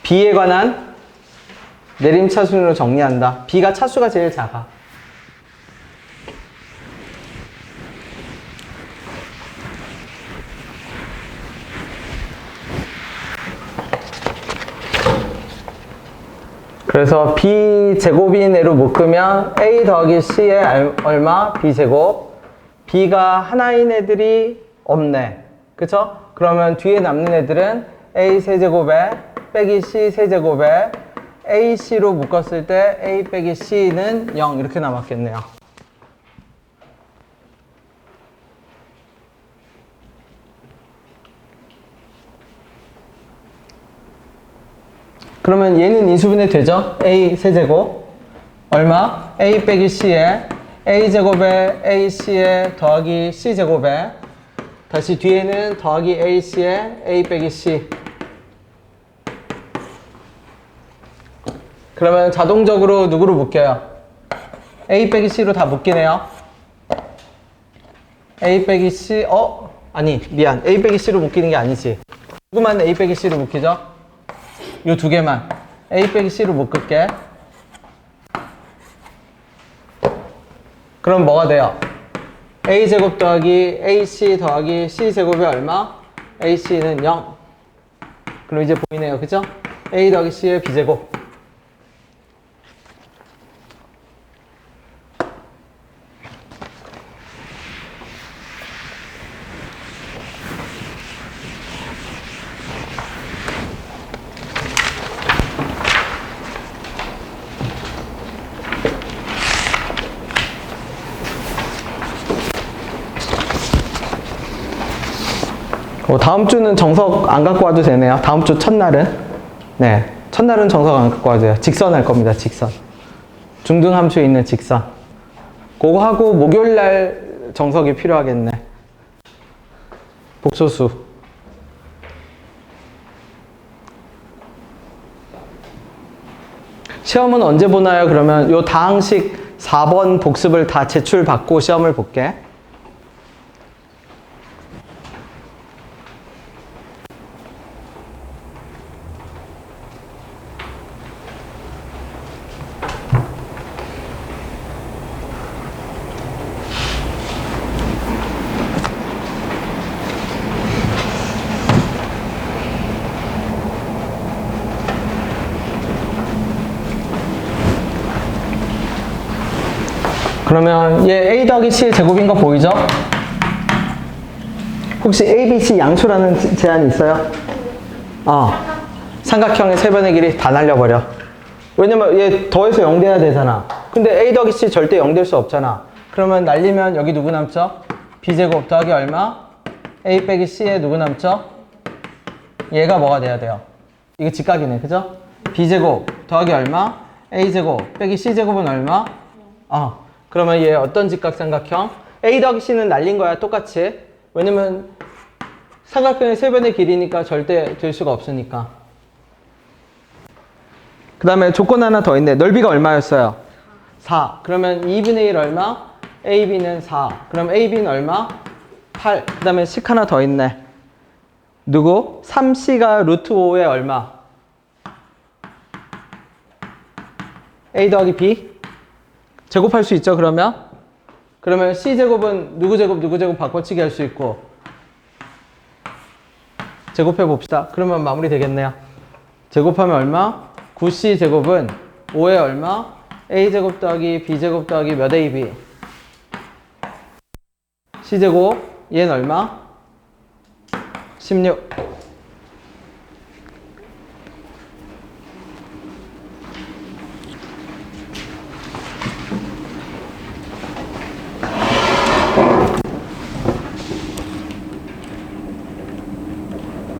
B에 관한 내림차순으로 정리한다. B가 차수가 제일 작아. 그래서 B제곱이 내로 묶으면 A 더하기 C의 얼마? B제곱. B가 하나인 애들이 없네. 그쵸? 그러면 뒤에 남는 애들은 A 세제곱에 빼기 C 세제곱에 AC로 묶었을 때 A 빼기 C는 0 이렇게 남았겠네요. 그러면 얘는 인수분해 되죠? A 세제곱 얼마? A 빼기 C에 A제곱에 AC에 더하기 C제곱에 다시 뒤에는 더하기 AC에 A 빼기 C. 그러면 자동적으로 누구로 묶여요? A 빼기 C로 다 묶이네요. A 빼기 C 아니 미안 A 빼기 C로 묶이는 게 아니지. 누구만 A 빼기 C로 묶이죠? 요 두 개만 A 빼기 C로 묶을게. 그럼 뭐가 돼요? A제곱 더하기 AC 더하기 C제곱이 얼마? AC는 0. 그럼 이제 보이네요. 그죠? A 더하기 C의 B제곱. 다음 주는 정석 안 갖고 와도 되네요. 다음 주 첫날은. 네. 첫날은 정석 안 갖고 와도 돼요. 직선 할 겁니다. 직선. 중등함수에 있는 직선. 그거 하고 목요일 날 정석이 필요하겠네. 복소수. 시험은 언제 보나요? 그러면 요 다항식 4번 복습을 다 제출받고 시험을 볼게. 그러면 얘 A 더하기 C의 제곱인 거 보이죠? 혹시 A, B, C 양수라는 제한이 있어요? 삼각형의 세 변의 길이 다 날려버려. 왜냐면 얘 더해서 0 돼야 되잖아. 근데 A 더하기 C 절대 0 될 수 없잖아. 그러면 날리면 여기 누구 남죠? B제곱 더하기 얼마? A 빼기 C에 누구 남죠? 얘가 뭐가 돼야 돼요? 이거 직각이네. 그죠? B제곱 더하기 얼마? A제곱 빼기 C제곱은 얼마? 그러면 얘 어떤 직각삼각형? A 더하기 C는 날린 거야, 똑같이. 왜냐면 삼각형의 세 변의 길이니까 절대 될 수가 없으니까. 그 다음에 조건 하나 더 있네. 넓이가 얼마였어요? 4. 그러면 2분의 1 얼마? AB는 4. 그럼 AB는 얼마? 8. 그 다음에 식 하나 더 있네. 누구? 3C가 루트 5에 얼마? A 더하기 B? 제곱할 수 있죠, 그러면? 그러면 C제곱은 누구 제곱 바꿔치기 할 수 있고. 제곱해 봅시다. 그러면 마무리 되겠네요. 제곱하면 얼마? 9c제곱은 5에 얼마? a제곱 더하기 b제곱 더하기 몇 ab? c제곱 얘는 얼마? 16.